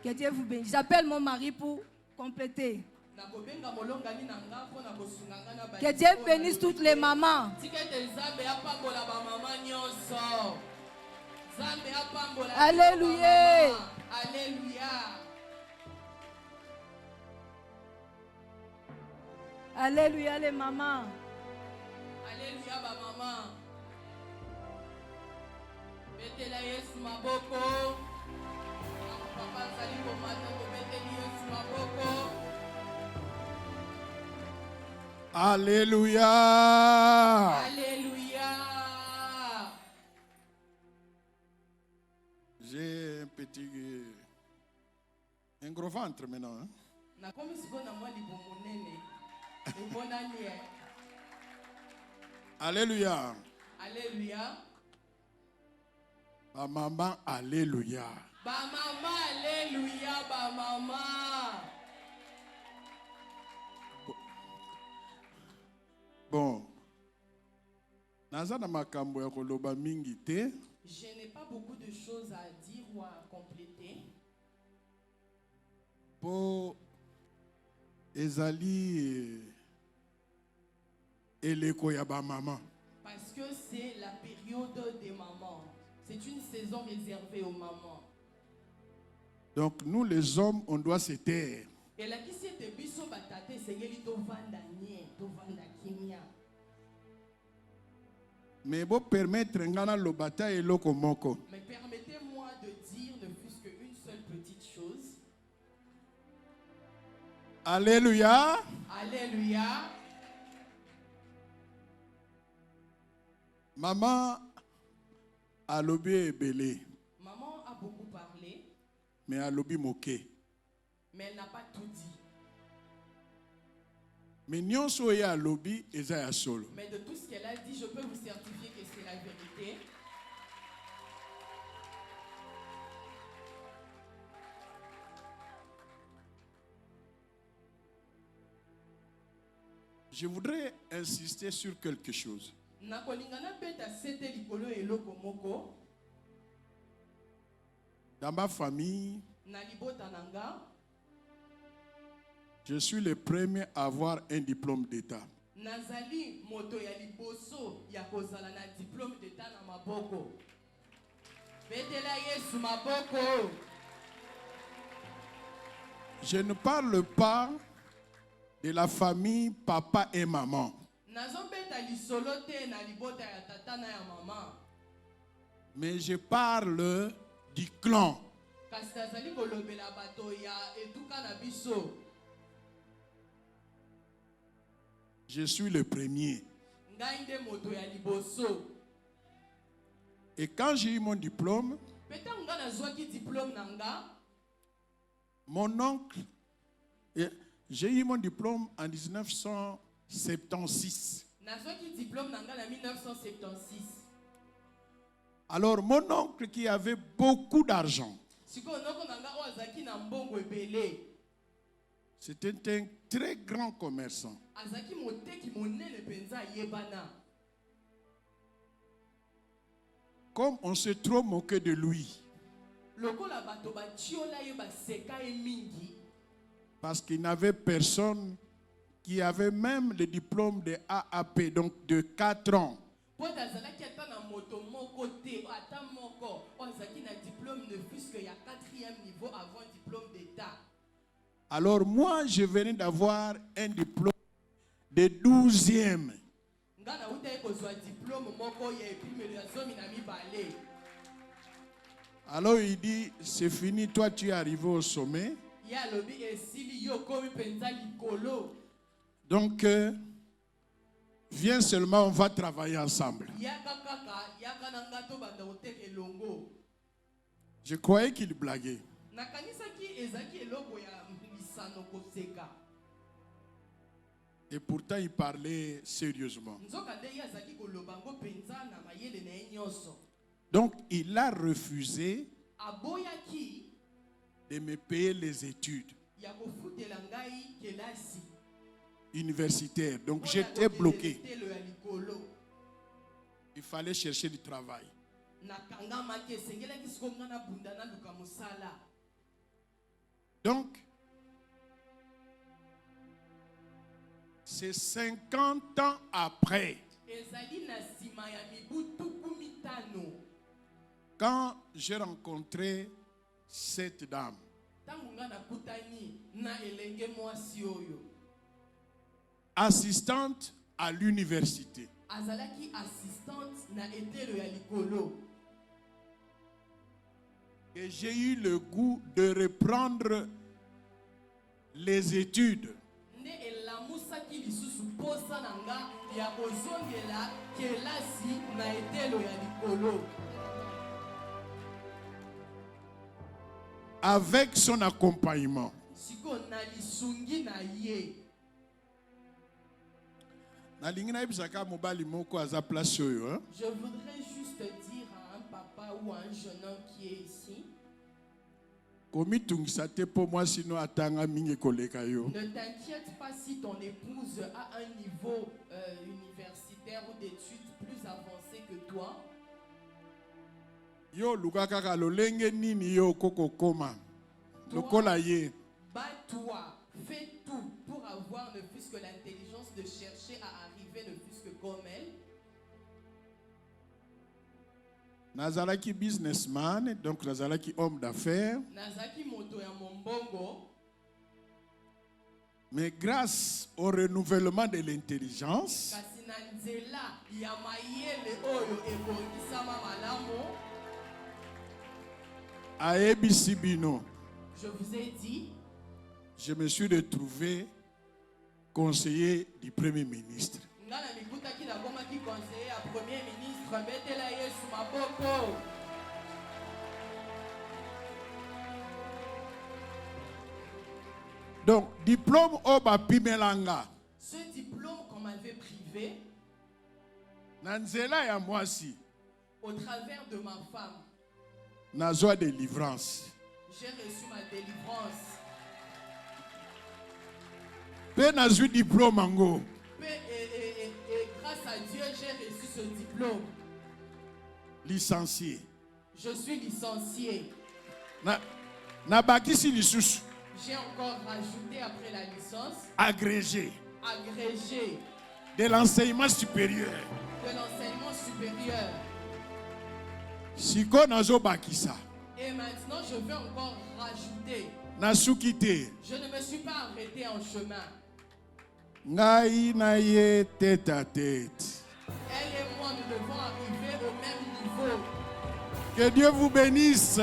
Que Dieu vous bénisse. J'appelle mon mari pour compléter. Que Dieu bénisse toutes les mamans. Alléluia. Alléluia. Alléluia les mamans. Alléluia ma maman. Betela Yesu maboko. Papa zali komata ko beteli Yesu maboko. Alléluia. Alléluia. J'ai un gros ventre maintenant. Hein? Alléluia. Alléluia. Ba maman, alléluia. Ba maman, alléluia, ba maman. Bon. Nazana makambo ya koloba mingi te. Je n'ai pas beaucoup de choses à dire ou à compléter. Po ezali eleko ya ba maman. Parce que c'est la période des mamans. C'est une saison réservée aux mamans. Donc nous les hommes, on doit se taire. Et la qui s'est biso batate segeli to vanda nie, to vanda kimia. Mais bon permettre ngana lo bata eloko moko. Mais permettez-moi de dire ne fût-ce qu'une seule petite chose. Alléluia. Alléluia. Maman a lobby belé. Maman a beaucoup parlé. Mais a lobby moqué. Mais elle n'a pas tout dit. Mais nyonso ya lobby eza ya solo. Mais de tout ce qu'elle a dit, je peux vous certifier que c'est la vérité. Je voudrais insister sur quelque chose. Dans ma famille, je suis le premier à avoir un diplôme d'État. Je ne parle pas de la famille papa et maman. Mais je parle du clan. Je suis le premier. Et quand j'ai eu mon diplôme, mon oncle, j'ai eu mon diplôme en 1976. Alors mon oncle qui avait beaucoup d'argent, c'était un très grand commerçant. Comme on s'est trop moqué de lui, parce qu'il n'avait personne qui avait même le diplôme de AAP, donc de 4 ans. Alors moi, je venais d'avoir un diplôme de 12e. Alors il dit, c'est fini, toi tu es arrivé au sommet. Donc, viens seulement, on va travailler ensemble. Je croyais qu'il blaguait. Et pourtant, il parlait sérieusement. Donc, il a refusé de me payer les études universitaires. Donc, j'étais bloqué. Il fallait chercher du travail. Donc, c'est 50 ans après, quand j'ai rencontré cette dame, assistante à l'université. Et j'ai eu le goût de reprendre les études. Avec son accompagnement. Je voudrais juste dire à un papa ou un jeune homme qui est ici. Ne t'inquiète pas si ton épouse a un niveau universitaire ou d'études plus avancé que toi. Yo lukaka lolenge nini yo koko koma. Lokola ye. Bats-toi, fais tout pour avoir ne fût-ce que l'intelligence de chercher à arriver ne fût-ce que comme elle. Nazalaki businessman, donc Nazalaki homme d'affaires. Nazaki moto ya mombongo. Mais grâce au renouvellement de l'intelligence, je vous ai dit, je me suis retrouvé conseiller du Premier ministre. Donc, diplôme Oba Pimelanga. Ce diplôme qu'on m'avait privé, Nanzela ya mwasi, au travers de ma femme, Nazwa délivrance. J'ai reçu ma délivrance. Pe nazwi diplôme ango. Et grâce à Dieu, j'ai reçu ce diplôme. Licencié. Je suis licencié. Na bakisi lisusu. J'ai encore rajouté après la licence. Agrégé. Agrégé. De l'enseignement supérieur. De l'enseignement supérieur. Siko nazo bakisa. Et maintenant, je vais encore rajouter. Nasukite. Je ne me suis pas arrêté en chemin. Ngai na ye tête à tête. Elle et moi, nous devons arriver au même niveau. Que Dieu vous bénisse.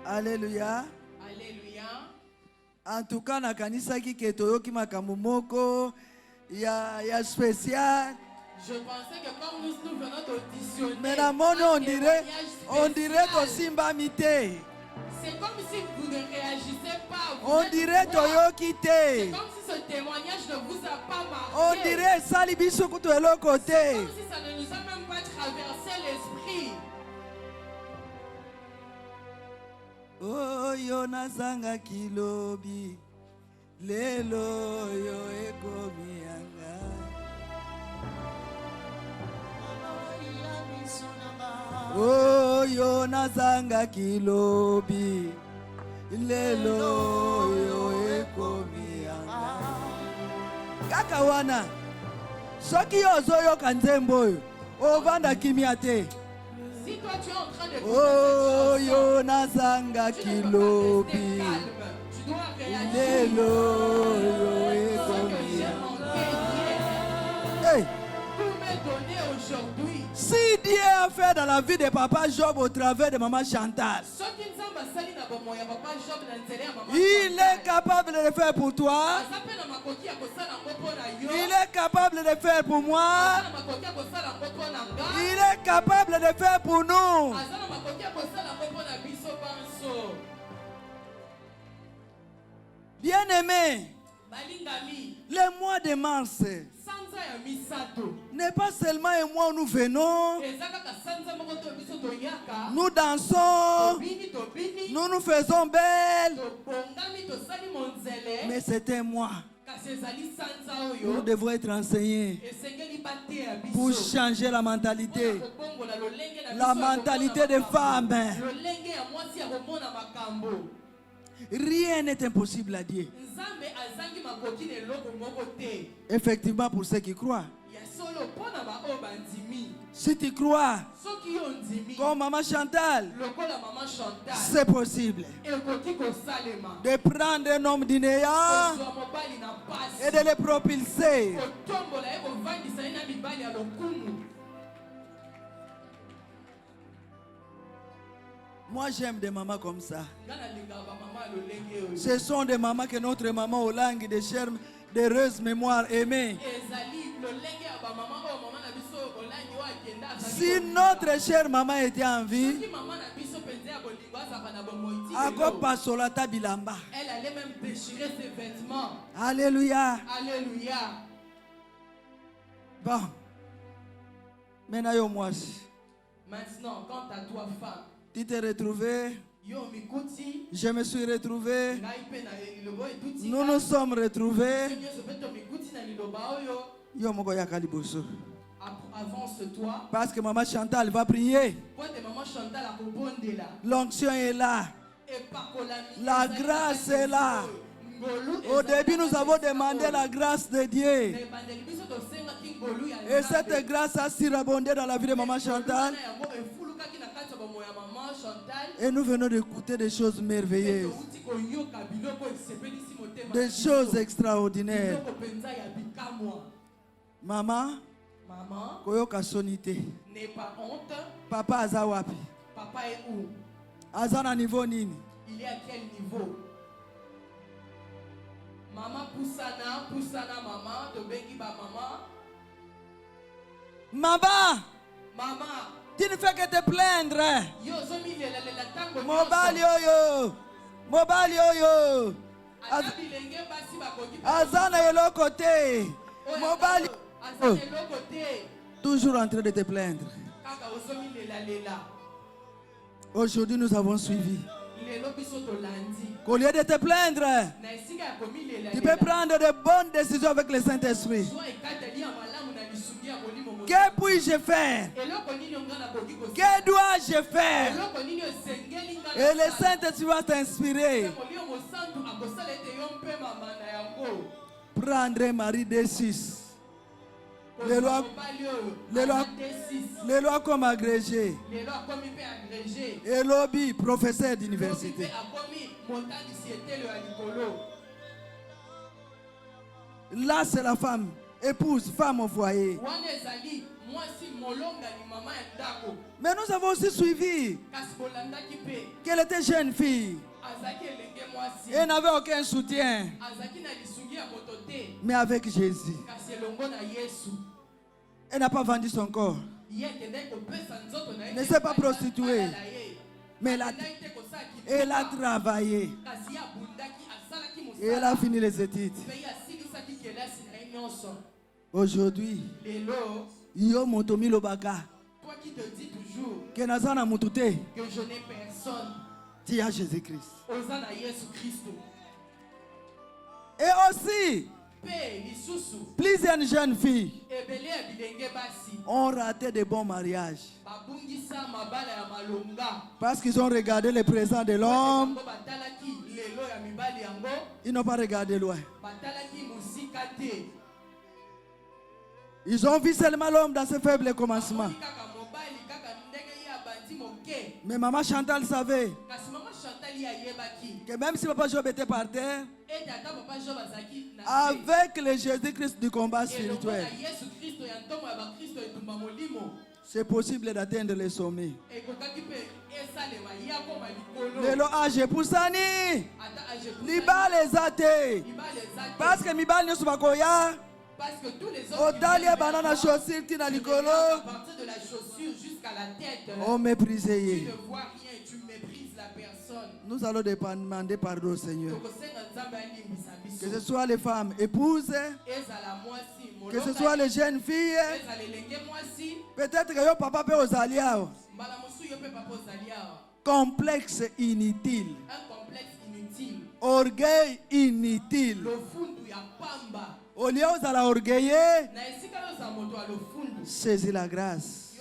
Alléluia. Alléluia. En tout cas, na kanisa ki ketoyoki makambo moko ya spécial. Je pensais que comme nous venons d'auditionner, mais la monde on dirait que Simba mité. C'est comme si vous ne réagissez pas. On dirait toyoki te. C'est comme si ce témoignage ne vous a pas marqué. On dirait salibiso kuto elo côté. C'est comme si ça ne nous a même pas traversé l'esprit. Oh yo nazanga kilobi lelo yo ekomi yanga. Oh yo nazanga kilobi lelo yo ekomi yanga. Kaka wana soki ozoyoka nzembo oyo ovanda kimia te. Si toi tu es en train de oh yo nazanga kilobi lelo yo ekomi hey. Si Dieu a fait dans la vie de papa Job au travers de maman Chantal, il est capable de le faire pour toi. Il est capable de le faire pour moi. Il est capable de le faire pour nous. Bien-aimé, le mois de mars n'est pas seulement un mois où nous venons, nous dansons, nous nous faisons belle, mais c'est un mois où nous devons être enseignés pour changer la mentalité des femmes. Rien n'est impossible à Dieu. Effectivement, pour ceux qui croient. Si tu crois, comme maman Chantal, c'est possible de prendre un homme d'Inéa et de le propulser. Moi, j'aime des mamans comme ça. Ce sont des mamans que notre maman au langue de chère, d'heureuse mémoire aimée. Si notre chère maman était en vie, elle allait même déchirer ses vêtements. Alléluia. Alléluia. Bon. Maintenant, moi. Maintenant, quant à toi, femme, tu t'es retrouvée. Je me suis retrouvé. Nous nous sommes retrouvés. Avance-toi. Parce que maman Chantal va prier. L'onction est là. La grâce est là. Au début, nous avons demandé la grâce de Dieu. Et cette grâce a surabondé dans la vie de maman Chantal. Et nous venons d'écouter des choses merveilleuses. Des choses extraordinaires. Maman, koyoka sonité. N'aie pas honte. Papa azawapi. Papa est où? Azana niveau nini? Il est à quel niveau? Maman poussana maman, tobengi ba maman. Maman. Maman. Tu ne fais que te plaindre. Mobali oyo. Mobali oyo. Azana yelo côté. Mobali. Toujours en train de te plaindre. Aujourd'hui, nous avons suivi. Au lieu de te plaindre, tu peux prendre de bonnes décisions avec le Saint-Esprit. Que puis-je faire? Que dois-je faire? Et le Saint-Esprit va t'inspirer. Prendre Marie D6. Les lois comme agrégé. Et lobby, professeur d'université. Là, c'est la femme, épouse, femme au foyer. Mais nous avons aussi suivi qu'elle était jeune fille. Elle n'avait aucun soutien. Mais avec Jésus, elle n'a pas vendu son corps. Ne s'est pas prostituée. Mais elle a travaillé. Et elle a fini les études. Aujourd'hui, yo motomi lobaka. Toi qui te dis toujours que je n'ai personne. Tu as Jésus-Christ. Osana Yesu Christo. Et aussi, plusieurs jeunes filles ont raté de bons mariages. Parce qu'ils ont regardé le présent de l'homme. Ils n'ont pas regardé loin. Ils ont vu seulement l'homme dans ses faibles commencements. Mais maman Chantal savait que même si papa Job était par terre, avec le Jésus-Christ du combat spirituel, c'est possible d'atteindre les sommets. Lelo age poussani, liba les athées, parce que mibal ne soit koya. Parce que tous les autres banana chaussure qui na likolo, à partir de la chaussure jusqu'à la tête, on méprisé. Tu ne vois rien, tu méprises la personne. Nous allons demander pardon au Seigneur. Que ce soit les femmes épouses, que ce soit les jeunes filles, peut-être que yo papa peut aux alliés. Complexe inutile. Un complexe inutile. Orgueil inutile. Au lieu de l'orgueiller, saisis la grâce.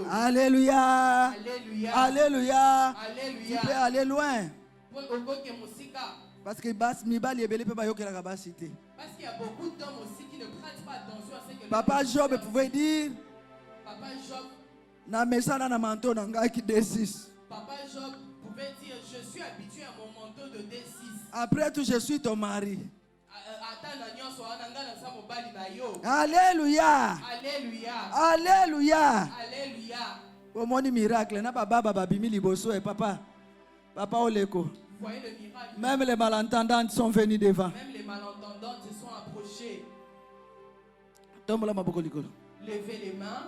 Alléluia. Alléluia. Alléluia. Alléluia. Tu peux aller loin. Parce que parce qu'il y a beaucoup d'hommes aussi qui ne prêtent pas attention à ce que Papa Job pouvait dire Papa Job Papa Job pouvait dire je suis habitué à mon manteau de D6. Après tout, je suis ton mari. Alléluia. Alléluia. Alléluia. Alléluia. Alléluia. Comment dit miracle? Na baba babimi liboso et papa Oleko. Voyez le miracle. Même les malentendants sont venus devant. Même les malentendants se sont approchés. Levez les mains.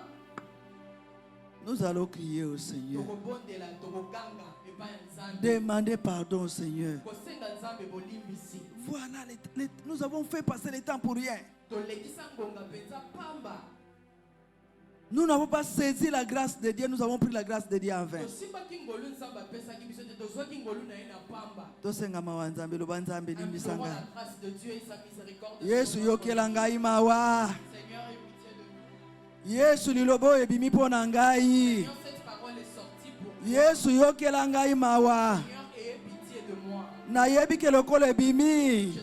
Nous allons crier au Seigneur. Demandez pardon au Seigneur. Voilà, nous avons fait passer le temps pour rien. Nous n'avons pas saisi la grâce de Dieu, nous avons pris la grâce de Dieu en vain. Yesu yokela ngai mawa. Yesu lilobo ebimi pona ngai. Yesu yokela ngai mawa. Na yebi ke lokolo ebimi.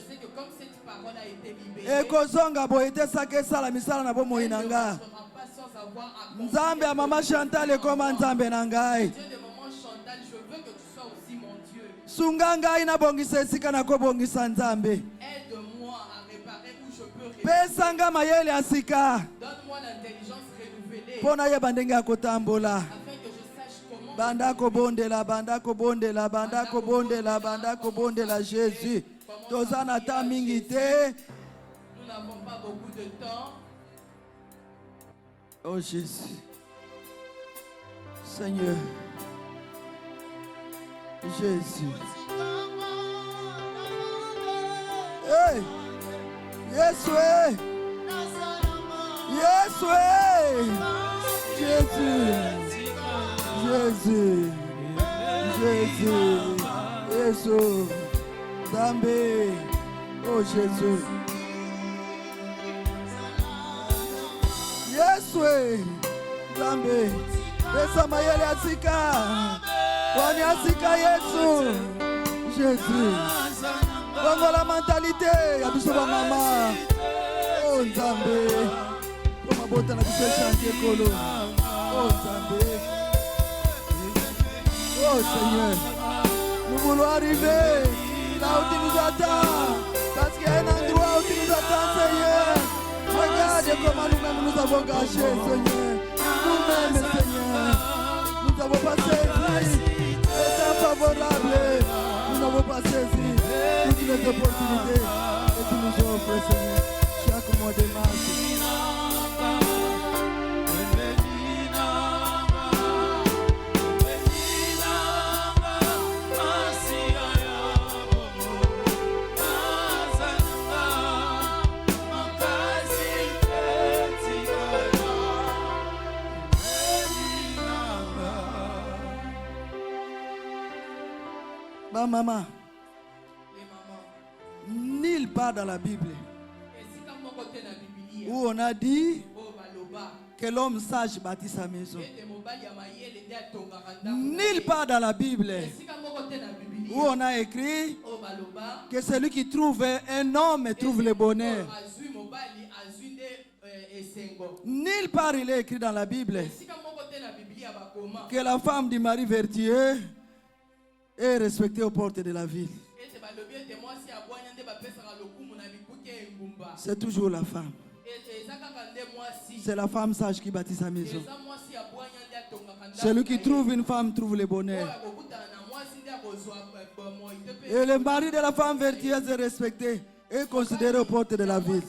Ekozonga boyete sake sala misala na bomo inanga. Nzambe a mama Chantal ekoma nzambe na ngai. Sunga ngai na bongisa esika na kobongisa nzambe. Aide-moi à réparer où je peux réparer. Pesanga mayele asika. Donne-moi l'intelligence renouvelée. Pona ye bandenge akotambola. Afin que je sache comment. Bandako bondela, bandako bondela, bandako bondela, bandako bondela Jésus. Tozana ta mingi te. Nous n'avons pas beaucoup de temps. Oh Jésus. Seigneur. Jésus. Hey. Yes, way. Yes, way. Jésus. Jésus. Jésus. Jésus. Zambé. Oh Jésus. Yes, way. Zambé. Pesa mayele asika. Wani asika Yesu. Jésus. Bongo la mentalité. Yabiso ba mama. Oh Nzambe. Pour ma bota na biso chantier kolo. Oh Nzambe. Oh Seigneur. Nous voulons arriver là où tu nous attends. Parce qu'il y a un endroit où tu nous attends, Seigneur. Regarde comment nous-mêmes nous avons gâché, Seigneur. Nous-mêmes, Seigneur. Nous n'avons pas saisi le temps favorable. Nous n'avons pas saisi toutes les opportunités que tu nous offres, Seigneur. Chaque mois de mars. Maman, nulle part dans la Bible où on a dit que l'homme sage bâtit sa maison. Nulle part dans la Bible où on a écrit que celui qui trouve un homme trouve le bonheur. Nulle part il est écrit dans la Bible que la femme du mari vertueux est respectée aux portes de la ville. C'est toujours la femme. C'est la femme sage qui bâtit sa maison. Celui qui trouve une femme trouve le bonheur. Et le mari de la femme vertueuse est respecté et considéré aux portes de la ville.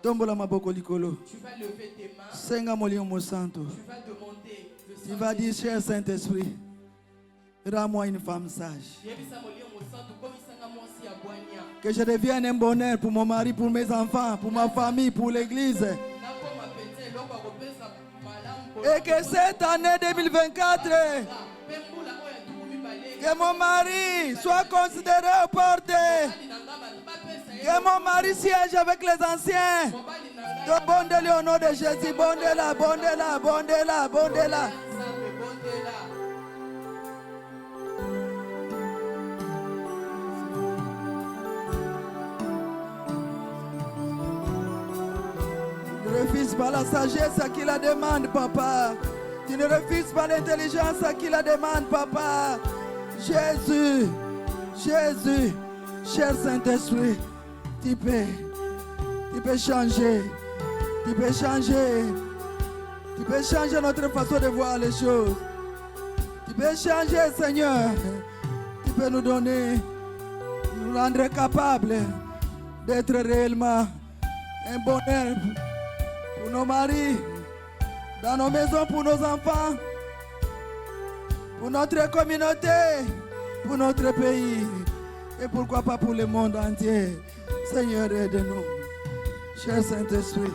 Tombola maboko likolo. Senga molio mo santo. Tu vas dire, cher Saint-Esprit, rends-moi une femme sage. Que je devienne un bonheur pour mon mari, pour mes enfants, pour ma famille, pour l'église. Et que cette année 2024, que mon mari soit considéré aux portes. Que mon mari siège avec les anciens. Bondez-le au nom de Jésus. Bondez-la, bondez-la, bondez-la, bondez-la. Tu ne refuses pas la sagesse à qui la demande, papa. Tu ne refuses pas l'intelligence à qui la demande, papa. Jésus, Jésus, cher Saint-Esprit, tu peux changer, tu peux changer, Tu peux changer notre façon de voir les choses. Tu peux changer, Seigneur. Tu peux nous donner, nous rendre capables d'être réellement un bonheur pour nos maris, dans nos maisons, pour nos enfants, pour notre communauté, pour notre pays et pourquoi pas pour le monde entier. Seigneur, aide-nous. Cher Saint-Esprit,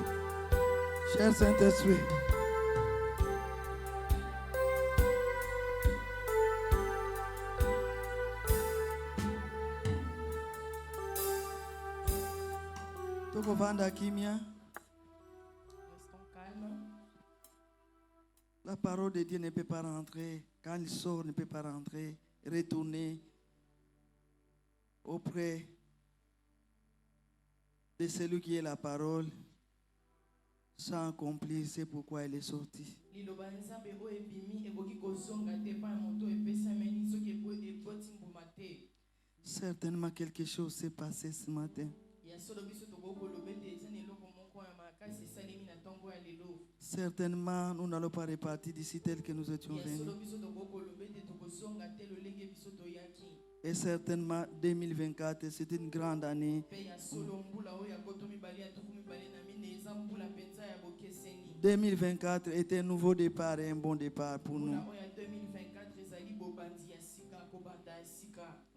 cher Saint-Esprit. Restons calmes. La parole de Dieu ne peut pas rentrer. Quand il sort, ne peut pas rentrer. Retourner auprès de celui qui est la parole sans accomplir. C'est pourquoi elle est sortie. Certainement quelque chose s'est passé ce matin. Certainement, nous n'allons pas repartir d'ici tel que nous étions venus. Et certainement, 2024, c'est une grande année. 2024 est un nouveau départ et un bon départ pour nous.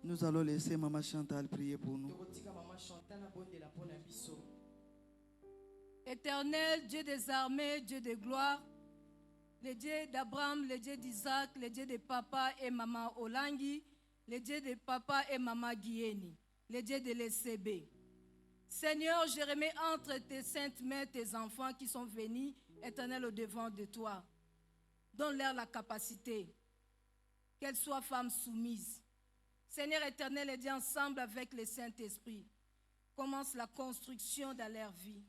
Nous allons laisser Maman Chantal prier pour nous. Éternel, Dieu des armées, Dieu de gloire, le Dieu d'Abraham, le Dieu d'Isaac, le Dieu de papa et maman Olangi, le Dieu de papa et maman Guieni, le Dieu de l'ECB. Seigneur, je remets entre tes saintes mains tes enfants qui sont venus, Éternel, au devant de toi. Donne-leur la capacité, qu'elles soient femmes soumises. Seigneur éternel, aide ensemble avec le Saint-Esprit. Commence la construction dans leur vie.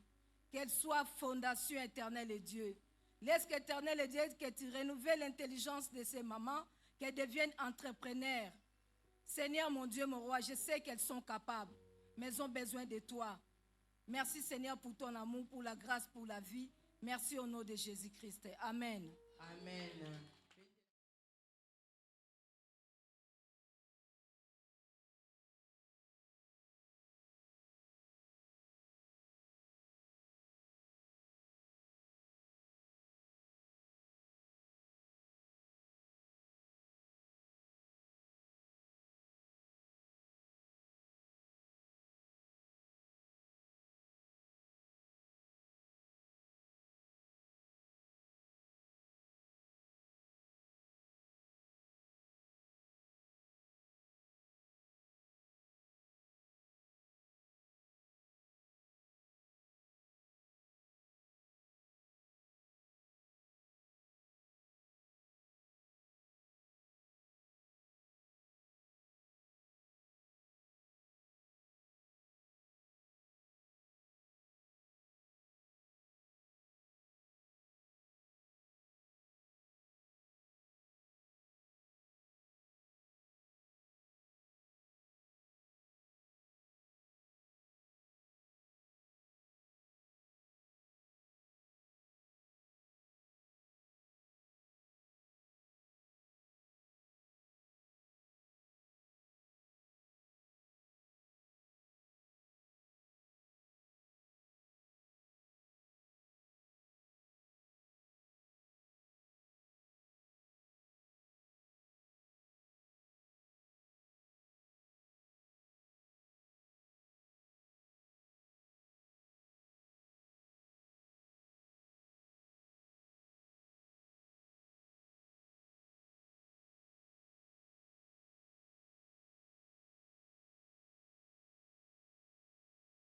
Qu'elle soit fondation éternelle et Dieu. Laisse qu'éternel et Dieu, que tu renouvelles l'intelligence de ces mamans, qu'elles deviennent entrepreneurs. Seigneur mon Dieu, mon roi, je sais qu'elles sont capables, mais elles ont besoin de toi. Merci Seigneur pour ton amour, pour la grâce, pour la vie. Merci au nom de Jésus-Christ. Amen. Amen.